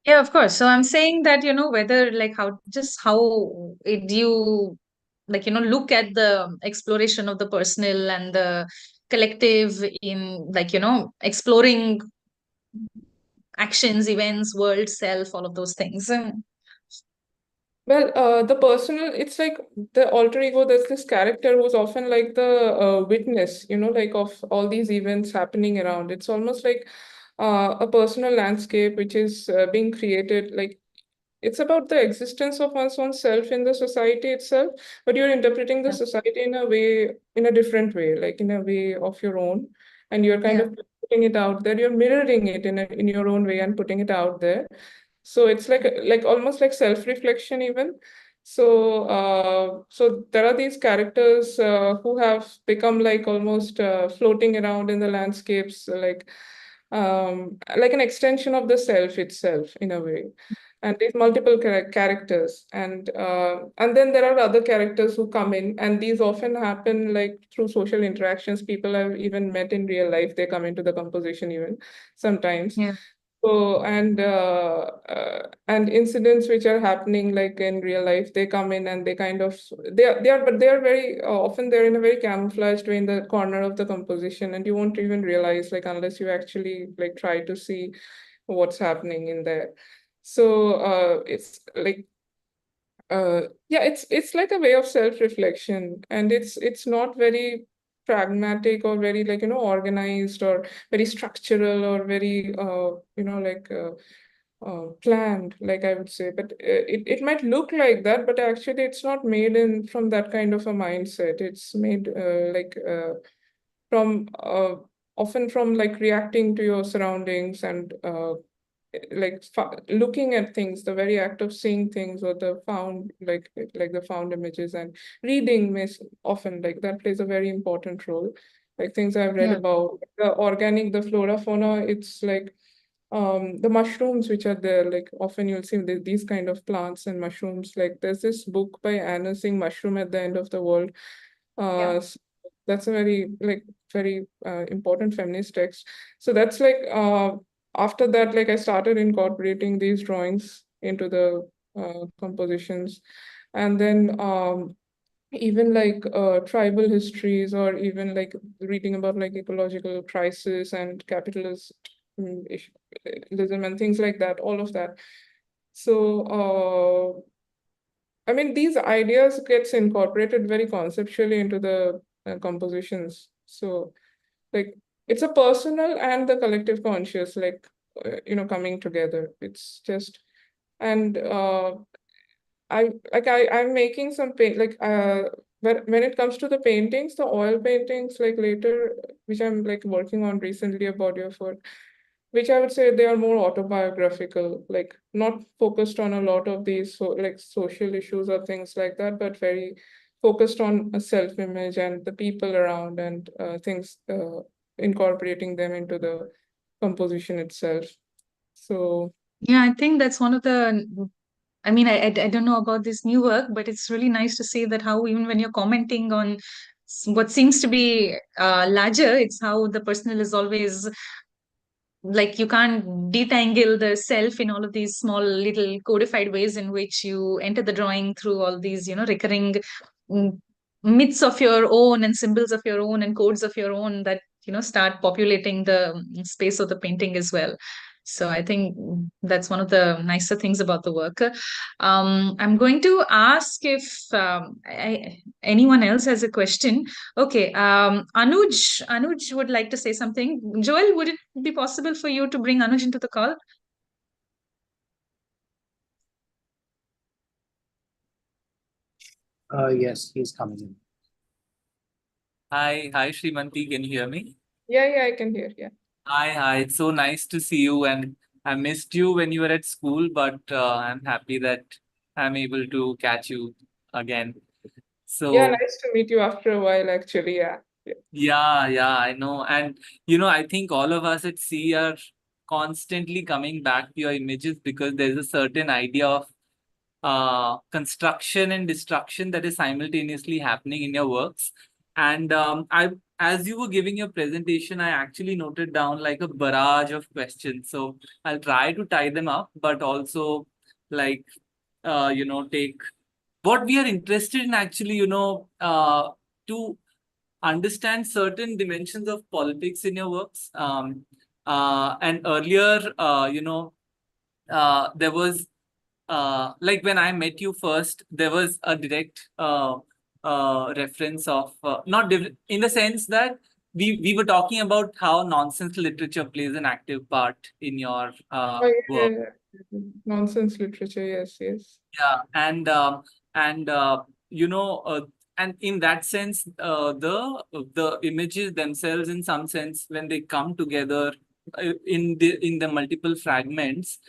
Yeah, of course. So I'm saying that, whether how do you look at the exploration of the personal and the collective in exploring actions, events, world, self, all of those things. Well, the personal, it's like the alter ego, there's this character who's often like the witness, like of all these events happening around. It's almost like a personal landscape which is being created. Like it's about the existence of one's own self in the society itself, but you're interpreting the society in a way, in a different way, like in a way of your own, and you're kind of putting it out there. You're mirroring it in your own way and putting it out there. So it's like almost like self-reflection even. So there are these characters who have become like almost floating around in the landscapes, like an extension of the self itself in a way. And these multiple characters, and then there are other characters who come in, and these often happen like through social interactions. People I've even met in real life, they come into the composition even sometimes. So and incidents which are happening like in real life, they come in and they kind of but they are very often they're in a very camouflaged way in the corner of the composition, and you won't even realize like unless you actually like try to see what's happening in there. So it's like yeah, it's like a way of self-reflection, and it's not very pragmatic or very like organized or very structural or very planned, like I would say. But it might look like that, but actually it's not made in from that kind of a mindset. It's made from often from like reacting to your surroundings and looking at things, the very act of seeing things, or the found the found images, and reading may often that plays a very important role. Like things I've read Yeah. about the organic, the flora fauna, it's the mushrooms which are there, often you'll see these kind of plants and mushrooms. Like there's this book by Anna Singh, Mushroom at the End of the World. Yeah. So that's a very important feminist text. So that's after that, I started incorporating these drawings into the compositions. And then even tribal histories, or even reading about ecological crisis and capitalism and things like that, all of that. So I mean, these ideas gets incorporated very conceptually into the compositions. So it's a personal and the collective conscious, coming together. It's just, and I'm making some paint, when it comes to the paintings, the oil paintings, later, which I'm working on recently about your foot, which I would say they are more autobiographical, not focused on a lot of these social issues or things like that, but very focused on a self-image and the people around, and things, incorporating them into the composition itself. So Yeah, I think that's one of the. I mean, I don't know about this new work, but it's really nice to see that how even when you're commenting on what seems to be larger, it's how the personal is always like you can't detangle the self in all of these small little codified ways in which you enter the drawing through all these, recurring mm, myths of your own and symbols of your own and codes of your own that, start populating the space of the painting as well. So I think that's one of the nicer things about the work. I'm going to ask if anyone else has a question. Okay, Anuj would like to say something. Joel, would it be possible for you to bring Anuj into the call? Yes, he's coming in. Hi, Shrimanti. Can you hear me? yeah, I can hear. Yeah. Hi. It's so nice to see you, and I missed you when you were at school, but I'm happy that I'm able to catch you again. Yeah, So nice to meet you after a while, actually. Yeah. yeah, I know. And I think all of us at sea are constantly coming back to your images because there's a certain idea of construction and destruction that is simultaneously happening in your works. And as you were giving your presentation, I actually noted down like a barrage of questions. So I'll try to tie them up, but also like, take what we are interested in actually, to understand certain dimensions of politics in your works. And earlier, there was like when I met you first, there was a direct reference of not in the sense that we were talking about how nonsense literature plays an active part in your Oh, work. Nonsense literature. Yes. Yeah, and and in that sense, the images themselves, in some sense, when they come together in the multiple fragments,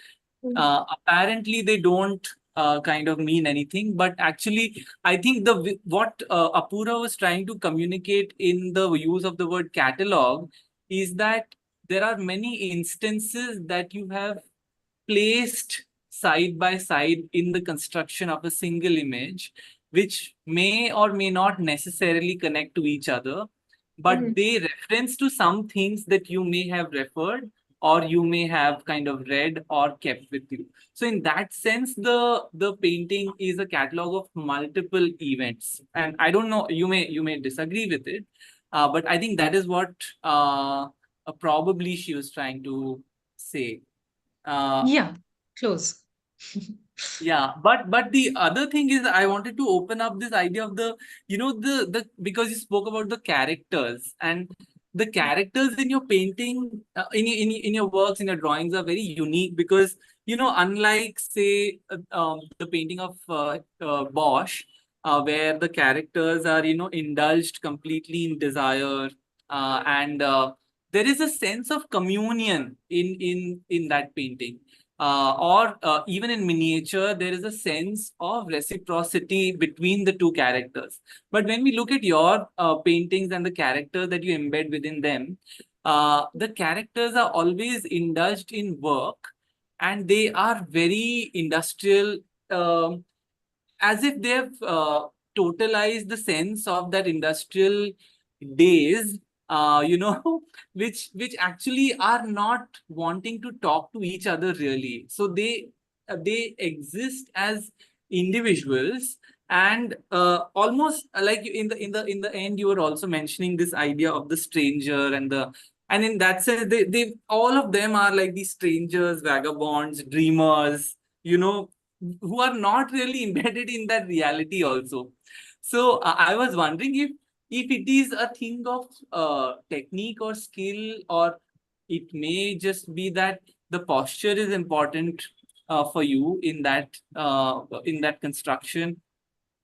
apparently they don't kind of mean anything, but actually I think what Apura was trying to communicate in the use of the word catalog is that there are many instances that you have placed side by side in the construction of a single image, which may or may not necessarily connect to each other, but they reference to some things that you may have referred or you may have kind of read or kept with you. So in that sense, the painting is a catalog of multiple events. And I don't know, you may disagree with it, but I think that is what probably she was trying to say. Yeah, close. Yeah, but the other thing is I wanted to open up this idea of the because you spoke about the characters, and the characters in your painting, in your works, in your drawings are very unique because unlike say the painting of Bosch, where the characters are indulged completely in desire, and there is a sense of communion in that painting. or even in miniature, there is a sense of reciprocity between the two characters. But when we look at your paintings and the characters that you embed within them, the characters are always indulged in work, and they are very industrial, as if they have totalized the sense of that industrial days, which actually are not wanting to talk to each other really. So they exist as individuals, and almost like in the end, you were also mentioning this idea of the stranger and in that sense, they all of them are like these strangers, vagabonds, dreamers, who are not really embedded in that reality also. So I was wondering if it is a thing of technique or skill, or it may just be that the posture is important for you in that construction,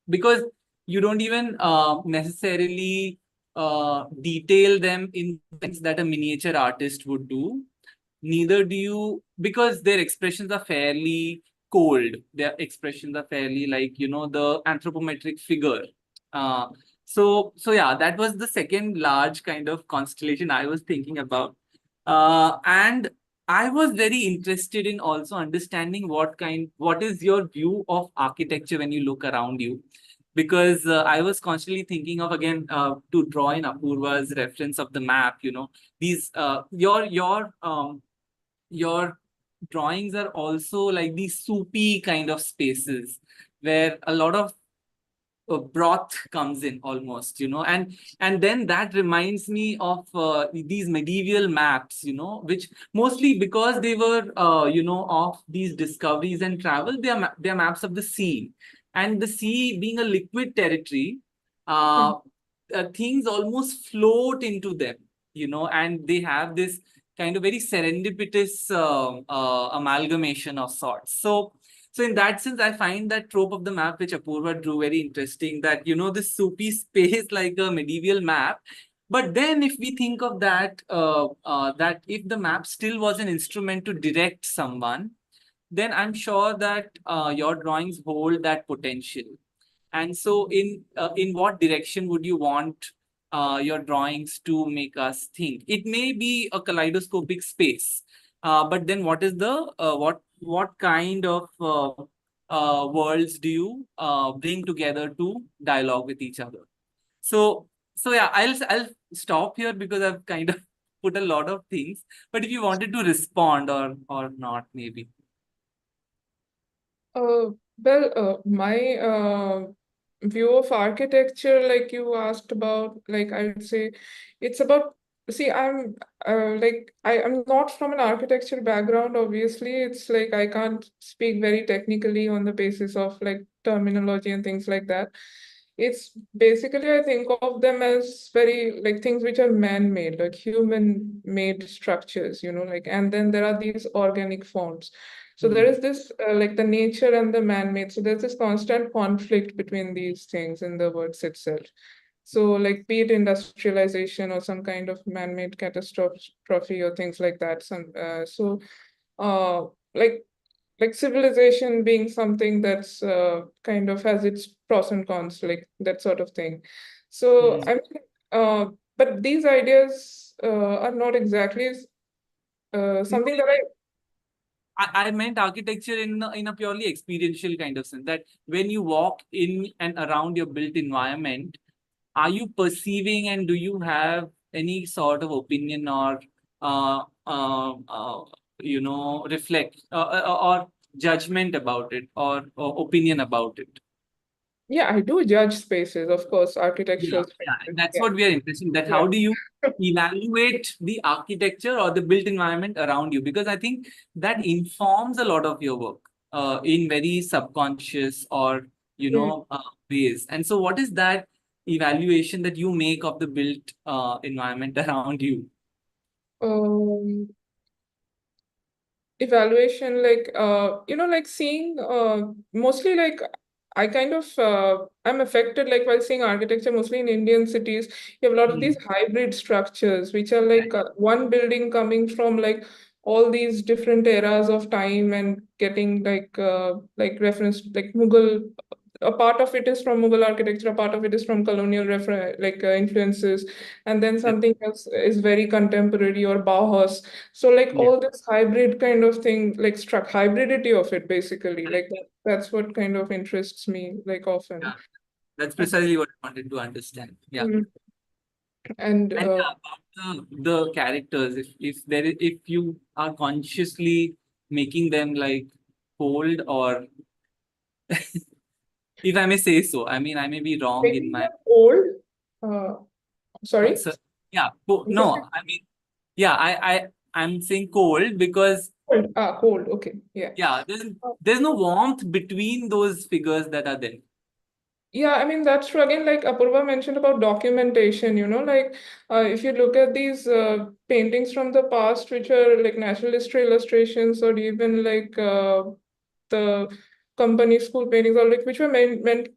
because you don't even necessarily detail them in the sense that a miniature artist would do. Neither do you, because their expressions are fairly cold. Their expressions are fairly like, the anthropometric figure. So yeah, that was the second large kind of constellation I was thinking about. And I was very interested in also understanding what is your view of architecture when you look around you. Because I was constantly thinking of, again, to draw in Apurva's reference of the map, these your drawings are also like these soupy kind of spaces where a lot of broth comes in almost, and then that reminds me of these medieval maps, which mostly because they were of these discoveries and travel, they are maps of the sea, and the sea being a liquid territory, things almost float into them, and they have this kind of very serendipitous amalgamation of sorts. So in that sense, I find that trope of the map which Apurva drew very interesting, that, this soupy space like a medieval map. But then if we think of that, that if the map still was an instrument to direct someone, then I'm sure that your drawings hold that potential. And so in what direction would you want your drawings to make us think? It may be a kaleidoscopic space, but then what is the what kind of worlds do you bring together to dialogue with each other? So yeah, I'll stop here because I've kind of put a lot of things. But if you wanted to respond or not, maybe. My view of architecture, like you asked about, like I would say, it's about. See, I'm I'm not from an architecture background. Obviously, it's like I can't speak very technically on the basis of like terminology and things like that. It's basically, I think of them as very like things which are man-made, like human-made structures, like, and then there are these organic forms. So there is this like the nature and the man-made. So there's this constant conflict between these things in the words itself. So like be it industrialization or some kind of man-made catastrophe or things like that. Uh, like civilization being something that's kind of has its pros and cons, like that sort of thing. So I mean, but these ideas are not exactly something that I meant architecture in a purely experiential kind of sense, that when you walk in and around your built environment, are you perceiving and do you have any sort of opinion or reflect or judgment about it, or opinion about it? Yeah, I do judge spaces, of course, architectural Yeah, spaces. that's Yeah. what we are interested in. That how do you evaluate the architecture or the built environment around you? Because I think that informs a lot of your work in very subconscious or ways. And so, what is that evaluation that you make of the built environment around you? Um, Evaluation, like like seeing mostly like I kind of I'm affected like while seeing architecture mostly in Indian cities. You have a lot of these hybrid structures which are like one building coming from like all these different eras of time and getting like reference like Mughal. A part of it is from Mughal architecture, a part of it is from colonial influences, and then something else is very contemporary or Bauhaus. So like Yeah. all this hybrid kind of thing, like struck hybridity of it basically, like that's what kind of interests me like often. Yeah. That's precisely what I wanted to understand. Yeah. Mm. And And about the characters, if you are consciously making them like cold, or if I may say so, I mean I may be wrong in making my them old, uh, sorry. so, yeah. No, I mean, yeah, I'm saying cold because Cold. Okay, yeah. yeah, there's no warmth between those figures that are there. Yeah, I mean, that's true. Again, like Apurva mentioned about documentation, like if you look at these paintings from the past, which are like natural history illustrations, or even the company school paintings, or like which were meant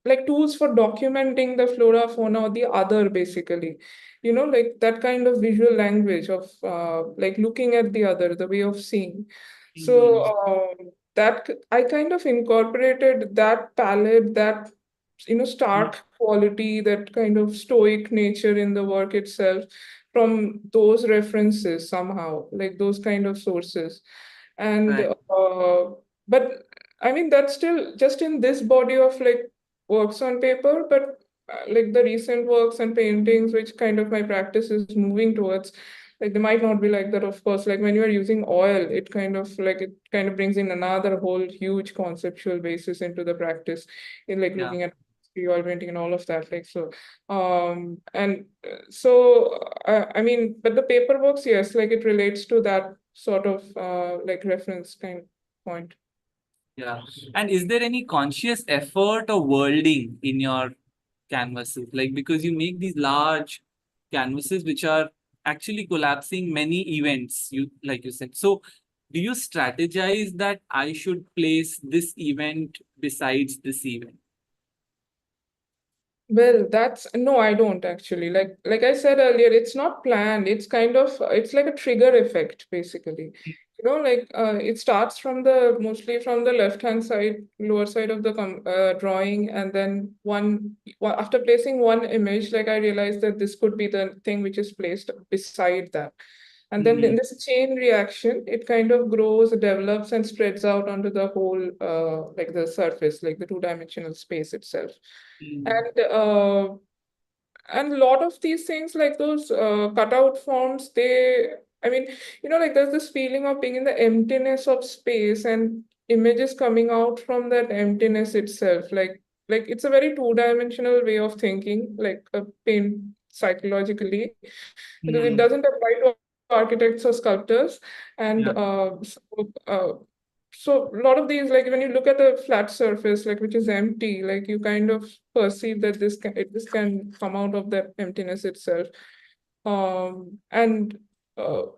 like tools for documenting the flora, fauna, or the other, basically. Like that kind of visual language of like looking at the other, the way of seeing. So that I kind of incorporated that palette, that stark quality, that kind of stoic nature in the work itself from those references somehow, like those kind of sources. And Right. but I mean that's still just in this body of like works on paper, but like the recent works and paintings, which kind of my practice is moving towards, like they might not be like that, of course. Like when you are using oil, it kind of brings in another whole huge conceptual basis into the practice, in like Yeah. looking at the oil painting and all of that. Like so, and so I mean, but the paper works, yes, like it relates to that sort of like reference kind of point. Yeah. And is there any conscious effort or worlding in your canvases? Like, because you make these large canvases which are actually collapsing many events, like you said. So do you strategize that I should place this event besides this event? Well, that's no, I don't actually. Like I said earlier, it's not planned. It's like a trigger effect, basically. Like it starts from the mostly from the left-hand side, lower side of the drawing, and then after placing one image, like I realized that this could be the thing which is placed beside that. And then in this chain reaction, it kind of grows, develops, and spreads out onto the whole, like the surface, like the two-dimensional space itself. And a lot of these things, like those cutout forms, I mean, like there's this feeling of being in the emptiness of space and images coming out from that emptiness itself. Like it's a very two-dimensional way of thinking, like a paint psychologically, because it doesn't apply to architects or sculptors. And Yeah. So a lot of these, like when you look at a flat surface, like which is empty, like you kind of perceive that this can come out of that emptiness itself. And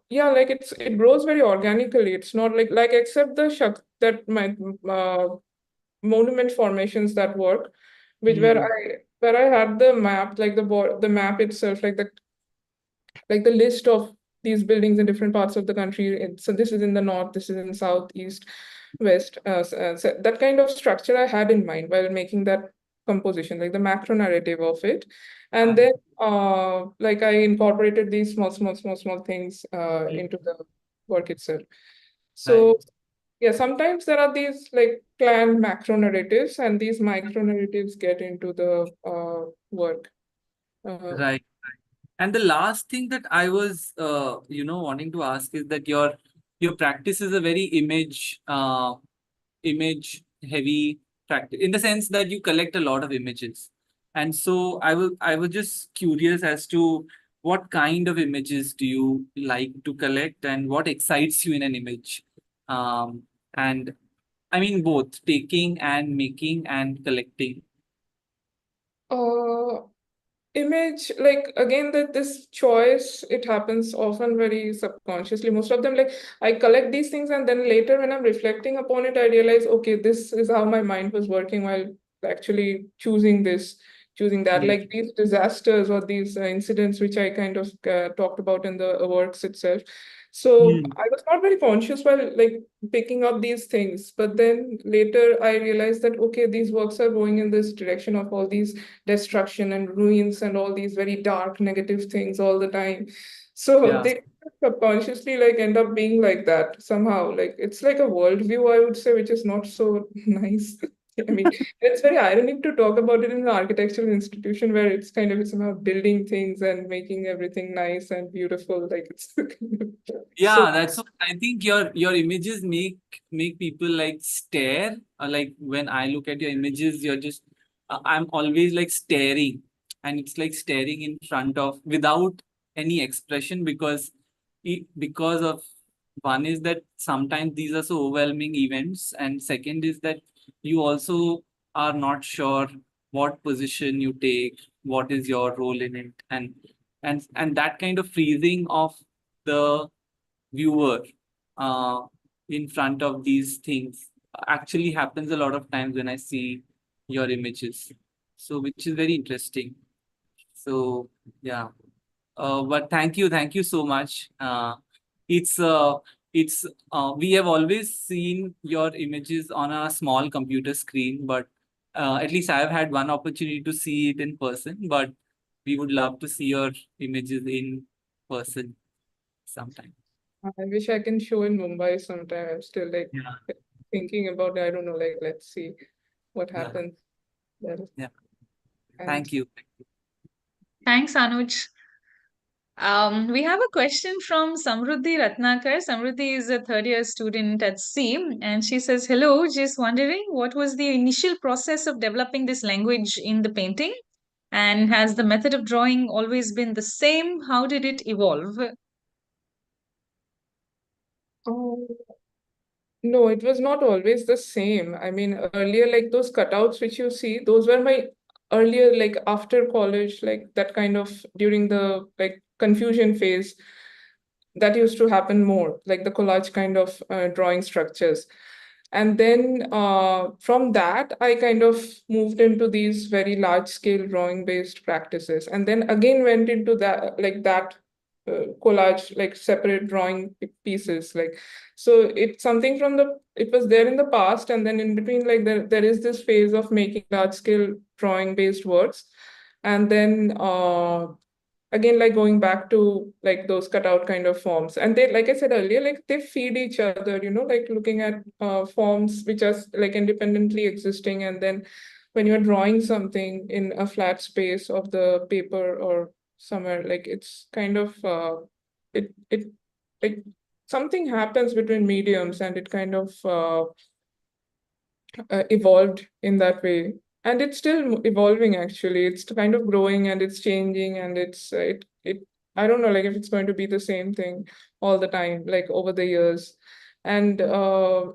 yeah, like it grows very organically. It's not like except the that my monument formations that work, which where I had the map, like the map itself, like the list of these buildings in different parts of the country. So this is in the north, this is in south, east, west. So that kind of structure I had in mind while making that composition, like the macro narrative of it. And then like I incorporated these small things into the work itself. Right. So yeah, sometimes there are these like planned macro narratives, and these micro narratives get into the work. Right. And the last thing that I was, wanting to ask is that your practice is a very image heavy practice, in the sense that you collect a lot of images. And so I was just curious as to what kind of images do you like to collect, and what excites you in an image. And I mean both taking and making and collecting. Uh, Image, like again, that this choice, it happens often very subconsciously. Most of them, like I collect these things, and then later when I'm reflecting upon it, I realize, okay, this is how my mind was working while actually choosing that. Mm. Like these disasters or these incidents which I kind of talked about in the works itself. So Hmm. I was not very conscious while like picking up these things, but then later I realized that okay, these works are going in this direction of all these destruction and ruins and all these very dark negative things all the time. So Yeah. they subconsciously like end up being like that somehow. Like it's like a worldview, I would say, which is not so nice. I mean, it's very ironic to talk about it in an architectural institution where it's kind of it's about building things and making everything nice and beautiful. Like it's so Yeah, that's what I think your images make people like stare. Like when I look at your images, you're just I'm always like staring, and it's like staring in front of without any expression because of one is that sometimes these are so overwhelming events, and second is that you also are not sure what position you take, what is your role in it, and that kind of freezing of the viewer uh, in front of these things actually happens a lot of times when I see your images. So, which is very interesting. So, yeah. But thank you so much. It's uh, it's we have always seen your images on a small computer screen, but at least I have had one opportunity to see it in person. But we would love to see your images in person sometime. I wish I can show in Mumbai sometime. I'm still like Yeah. thinking about it. I don't know, like let's see what Yeah. happens there. Yeah. And Thank you. Thanks, Anuj. We have a question from Samruddhi Ratnakar. Samruddhi is a third year student at C, and she says, "Hello, just wondering what was the initial process of developing this language in the painting? And has the method of drawing always been the same? How did it evolve?" oh, no, it was not always the same. I mean, earlier, like those cutouts which you see, those were my earlier, like after college, like that kind of during the like confusion phase, that used to happen more, like the collage kind of drawing structures. And then from that, I kind of moved into these very large scale drawing based practices. And then again went into that, like that collage, like separate drawing pieces. Like, so it's something from it was there in the past. And then in between, like there is this phase of making large scale drawing based works. And then again like going back to like those cutout kind of forms, and they, like I said earlier, like they feed each other, like looking at forms which are like independently existing, and then when you're drawing something in a flat space of the paper or somewhere, like it's kind of it like something happens between mediums, and it kind of evolved in that way, and it's still evolving. Actually, it's kind of growing and it's changing, and it I don't know, like if it's going to be the same thing all the time, like over the years. And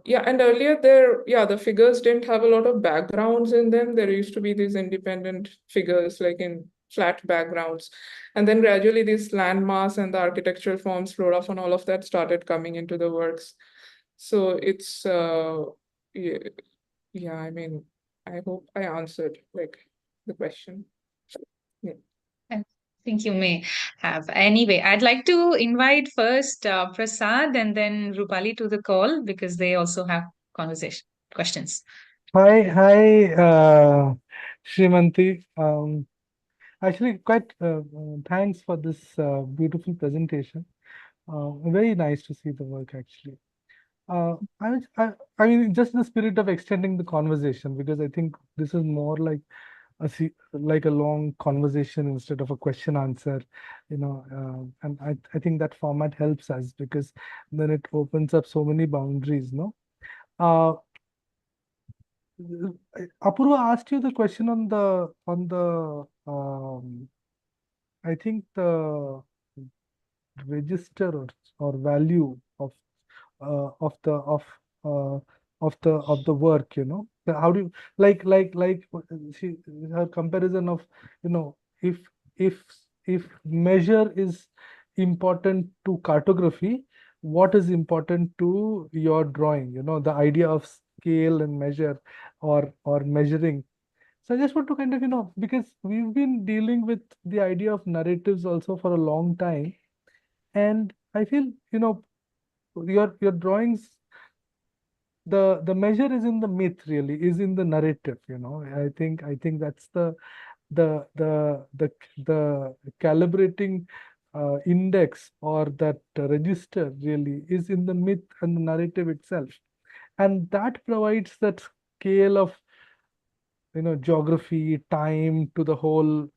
yeah, and earlier the figures didn't have a lot of backgrounds in them. There used to be these independent figures like in flat backgrounds, and then gradually these landmass and the architectural forms, flora and all of that started coming into the works. So it's yeah, yeah, I mean, I hope I answered like the question. Yeah. I think you may have. Anyway, I'd like to invite first Prasad and then Rupali to the call because they also have conversation questions. Hi, Shrimanti. Actually, quite thanks for this beautiful presentation. Very nice to see the work, actually. I mean, just in the spirit of extending the conversation, because I think this is more like like a long conversation instead of a question answer, and I think that format helps us because then it opens up so many boundaries, no? Uh, Apurva asked you the question on the I think the register or value of the uh, of the work, how do you she her comparison of, if if if measure is important to cartography, what is important to your drawing, the idea of scale and measure or measuring. So I just want to kind of, because we've been dealing with the idea of narratives also for a long time. And I feel, your drawings, the measure is in the myth, really, is in the narrative, you know. I think that's the the the the calibrating index, or that register, really is in the myth and the narrative itself, and that provides that scale of, you know, geography, time to the whole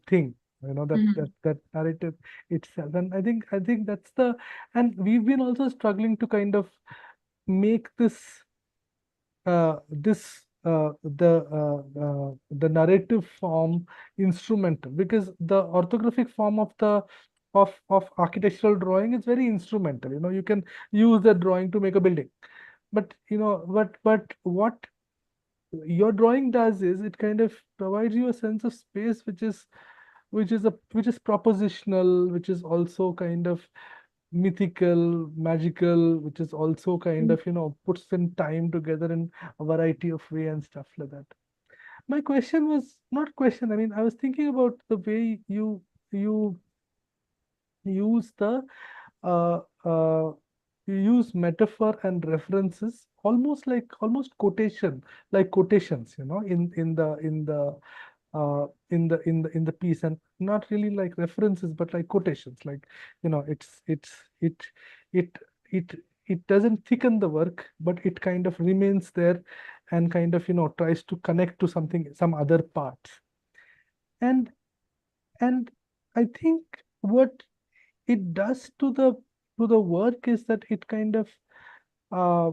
thing, you know, that narrative itself. And I think that's the, and we've been also struggling to kind of make the narrative form instrumental, because the orthographic form of the of architectural drawing is very instrumental. You know, you can use the drawing to make a building, but you know, but what your drawing does is it kind of provides you a sense of space, which is propositional, which is also kind of mythical, magical, which is also kind of, you know, puts in time together in a variety of way and stuff like that. My question was not question. I mean, I was thinking about the way you use the uh, uh, you use metaphor and references almost quotations, you know, in the piece, and not really like references, but like quotations, like, you know, it it it doesn't thicken the work, but it kind of remains there, and kind of, you know, tries to connect to some other parts. And and I think what it does to the work is that it kind of uh,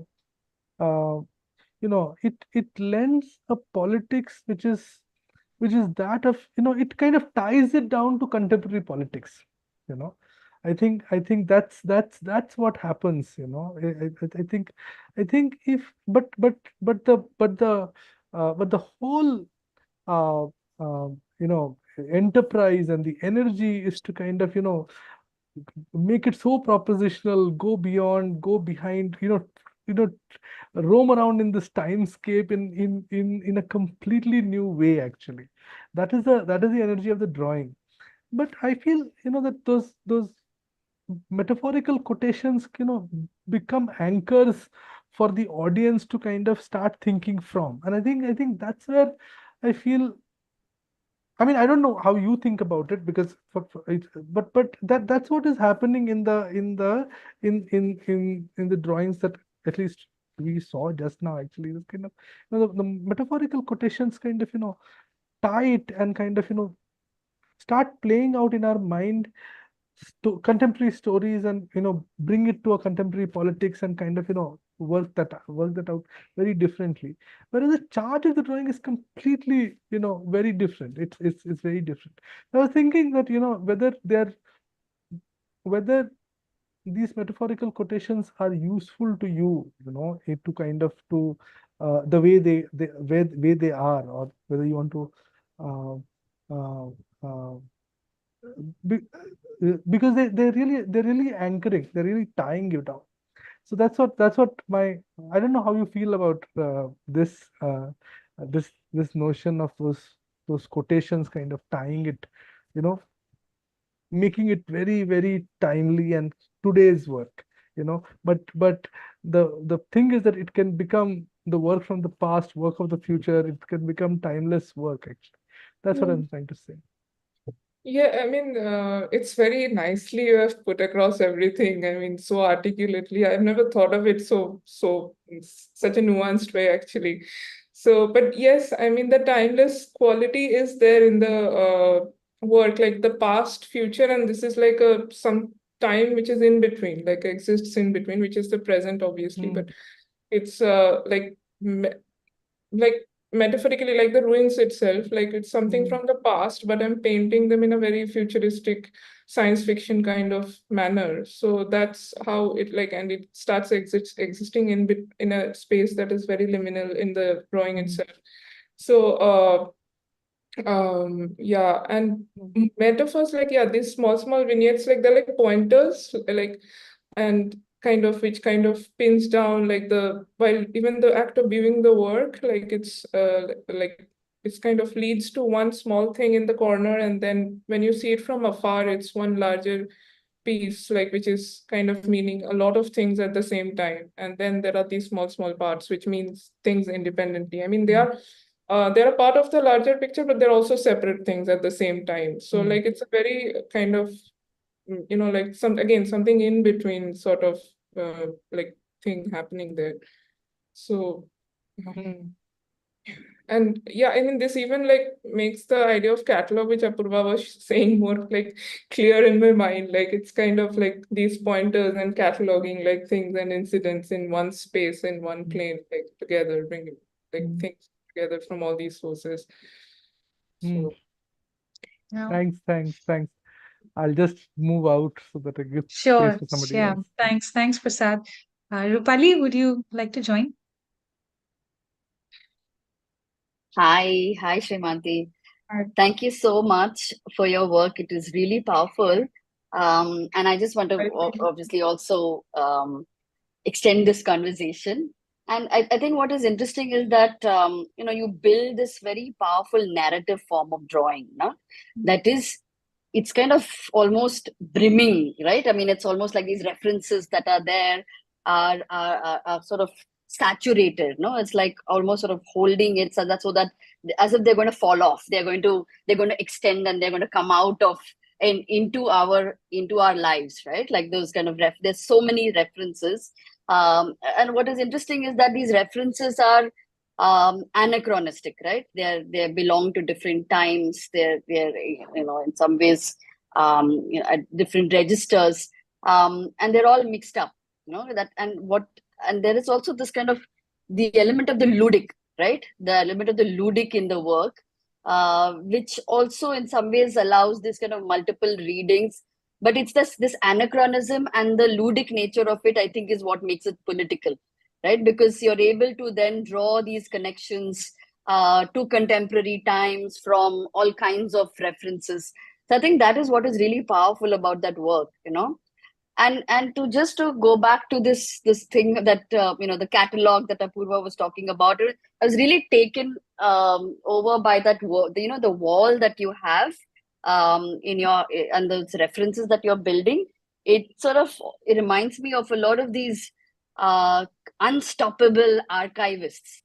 uh, you know, it lends a politics which is that of, you know, it kind of ties it down to contemporary politics, you know. I think that's what happens, you know. I think if but the whole uh, you know, enterprise and the energy is to kind of, you know, make it so propositional, go beyond, go behind, you know, roam around in this timescape in a completely new way, actually. That is the energy of the drawing. But I feel, you know, that those metaphorical quotations, you know, become anchors for the audience to kind of start thinking from. And I think that's where I feel, I mean, I don't know how you think about it, because but that's what is happening in the drawings that at least we saw just now. Actually, this kind of, you know, the metaphorical quotations kind of, you know, tie it and kind of, you know, start playing out in our mind contemporary stories, and, you know, bring it to a contemporary politics, and kind of, you know, work that out very differently. Whereas the charge of the drawing is completely, you know, very different. It's very different. I was thinking that, you know, whether these metaphorical quotations are useful to you, you know, to kind of to the way way they are, or whether you want to uh, uh, uh, because they're really anchoring, they're really tying you down. So that's what my, I don't know how you feel about this notion of those quotations kind of tying it, you know, making it very, very timely and today's work, you know. But the thing is that it can become the work from the past, work of the future. It can become timeless work, actually. That's what I'm trying to say. Yeah, I mean, it's very nicely you have put across everything. I mean, so articulately. I've never thought of it so in such a nuanced way, actually. So, but yes, I mean, the timeless quality is there in the work, like the past, future, and this is like a some time which is in between, like exists in between, which is the present, obviously. But it's like metaphorically, like the ruins itself, like it's something from the past, but I'm painting them in a very futuristic science fiction kind of manner. So that's how it, like, and it starts existing in a space that is very liminal in the drawing itself. So yeah, and metaphors, like, yeah, these small vignettes, like they're like pointers, like, and kind of which kind of pins down, like, the while even the act of viewing the work, like it's kind of leads to one small thing in the corner, and then when you see it from afar, it's one larger piece, like which is kind of meaning a lot of things at the same time, and then there are these small parts which means things independently. I mean, they're a part of the larger picture, but they're also separate things at the same time. So like it's a very kind of like something in between sort of like thing happening there. So and yeah, I mean, this even like makes the idea of catalog, which Apurva was saying, more like clear in my mind. Like it's kind of like these pointers and cataloging like things and incidents in one space, in one plane, like together, bringing like things together from all these sources. So Yeah. Thanks. I'll just move out so that I give space Sure. to somebody Yeah. else. Thanks, Prasad. Rupali, would you like to join? Hi, Shrimanti. Thank you so much for your work. It is really powerful. And I just want to obviously also extend this conversation. And I think what is interesting is that, you build this very powerful narrative form of drawing, no? That is, it's kind of almost brimming, right? I mean, it's almost like these references that are there are sort of saturated, no? It's like almost sort of holding it so that as if they're going to fall off, they're going to extend and they're going to come out of and into our lives, right? Like those kind of there's so many references. And what is interesting is that these references are anachronistic, right? They belong to different times. They're in some ways at different registers, and they're all mixed up. And there is also this kind of the element of the ludic, right? The element of the ludic in the work, which also in some ways allows this kind of multiple readings. But it's this anachronism and the ludic nature of it, I think, is what makes it political, right? Because you're able to then draw these connections to contemporary times from all kinds of references. So I think that is what is really powerful about that work, And to go back to this thing that the catalog that Apurva was talking about, I was really taken over by that the wall that you have in your and those references that you're building. It reminds me of a lot of these unstoppable archivists,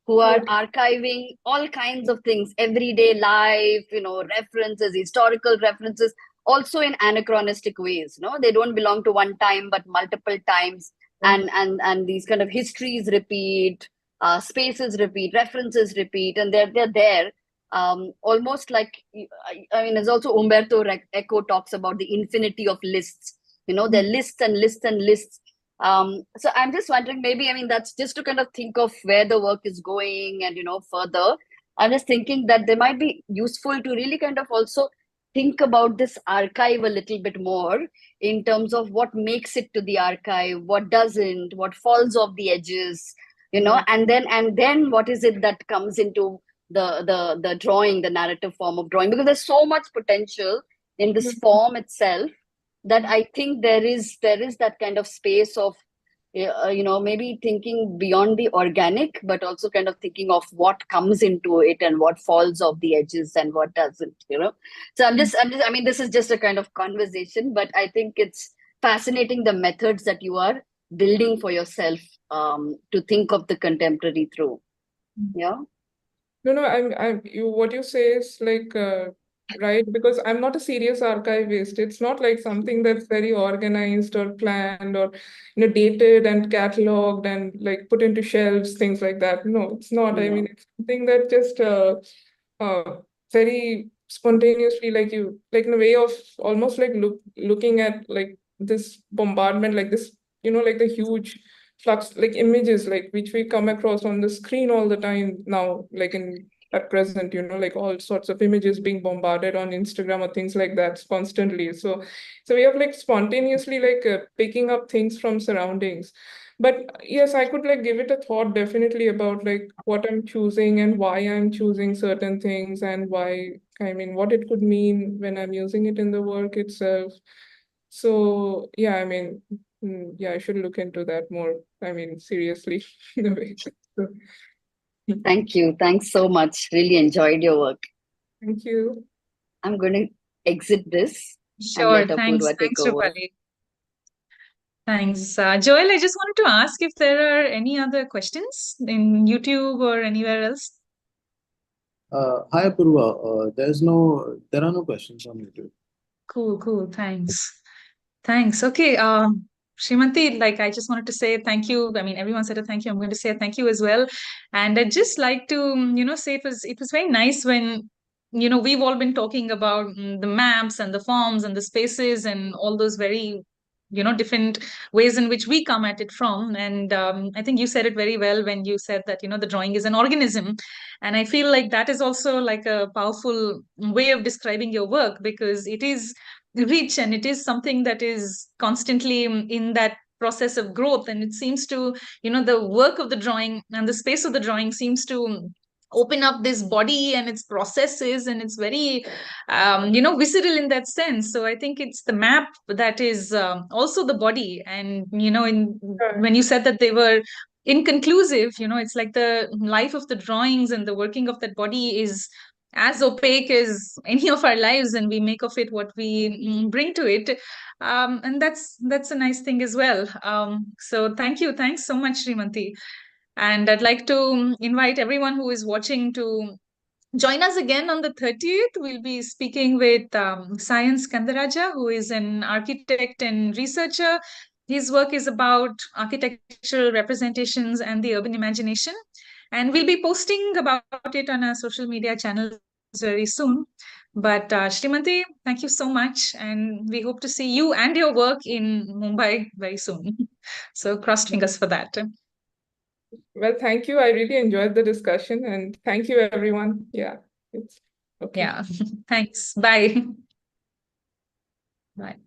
who are archiving all kinds of things, everyday life, references, historical references, also in anachronistic ways. They don't belong to one time but multiple times, and these kind of histories repeat, spaces repeat, references repeat, and they're there, almost like, I mean, there's also Umberto Eco talks about the infinity of lists. There are lists and lists and lists. So I'm just wondering, maybe, I mean, that's just to kind of think of where the work is going and further. I'm just thinking that they might be useful to really kind of also think about this archive a little bit more in terms of what makes it to the archive, what doesn't, what falls off the edges, and then what is it that comes into the drawing, the narrative form of drawing, because there's so much potential in this form itself that I think there is that kind of space of maybe thinking beyond the organic, but also kind of thinking of what comes into it and what falls off the edges and what doesn't, So I'm just, I mean, this is just a kind of conversation, but I think it's fascinating the methods that you are building for yourself to think of the contemporary through. Yeah. No, what you say is like right, because I'm not a serious archivist. It's not like something that's very organized or planned or dated and cataloged and like put into shelves, things like that. No, it's not. I mean, it's something that just very spontaneously, like in a way of almost like looking at like this bombardment, like this, like the huge flux, like images, like which we come across on the screen all the time now, like at present, like all sorts of images being bombarded on Instagram or things like that constantly. So we have like spontaneously like picking up things from surroundings. But yes, I could like give it a thought definitely about like what I'm choosing and why I'm choosing certain things and why, I mean, what it could mean when I'm using it in the work itself. So yeah, I mean, yeah, I should look into that more. I mean, seriously, in a way. So, Thank you. Thanks so much. Really enjoyed your work. thank you. I'm going to exit this and let Sure. Thanks. Apurva take Thanks, over. Rupali. Thanks. Joel, I just wanted to ask if there are any other questions in YouTube or anywhere else. Hi Apurva, there are no questions on YouTube. Cool, cool. Thanks. Thanks. Okay. Shrimanti, like I just wanted to say thank you. I mean, everyone said a thank you. I'm going to say a thank you as well. And I'd just like to, say it was very nice when, we've all been talking about the maps and the forms and the spaces and all those very, different ways in which we come at it from. And I think you said it very well when you said that, the drawing is an organism. And I feel like that is also like a powerful way of describing your work, because it is rich and it is something that is constantly in that process of growth. And it seems to, the work of the drawing and the space of the drawing seems to open up this body and its processes, and it's very visceral in that sense. So I think it's the map that is also the body. And when you said that they were inconclusive, it's like the life of the drawings and the working of that body is as opaque as any of our lives, and we make of it what we bring to it. And that's a nice thing as well. So thanks so much, Shrimanti. And I'd like to invite everyone who is watching to join us again on the 30th. We'll be speaking with Sayan Skandaraja, who is an architect and researcher. His work is about architectural representations and the urban imagination. And we'll be posting about it on our social media channels very soon. But Shrimanti, thank you so much. And we hope to see you and your work in Mumbai very soon. So crossed fingers for that. Well, thank you. I really enjoyed the discussion, and thank you, everyone. Yeah, it's okay. Yeah, thanks. Bye. Bye.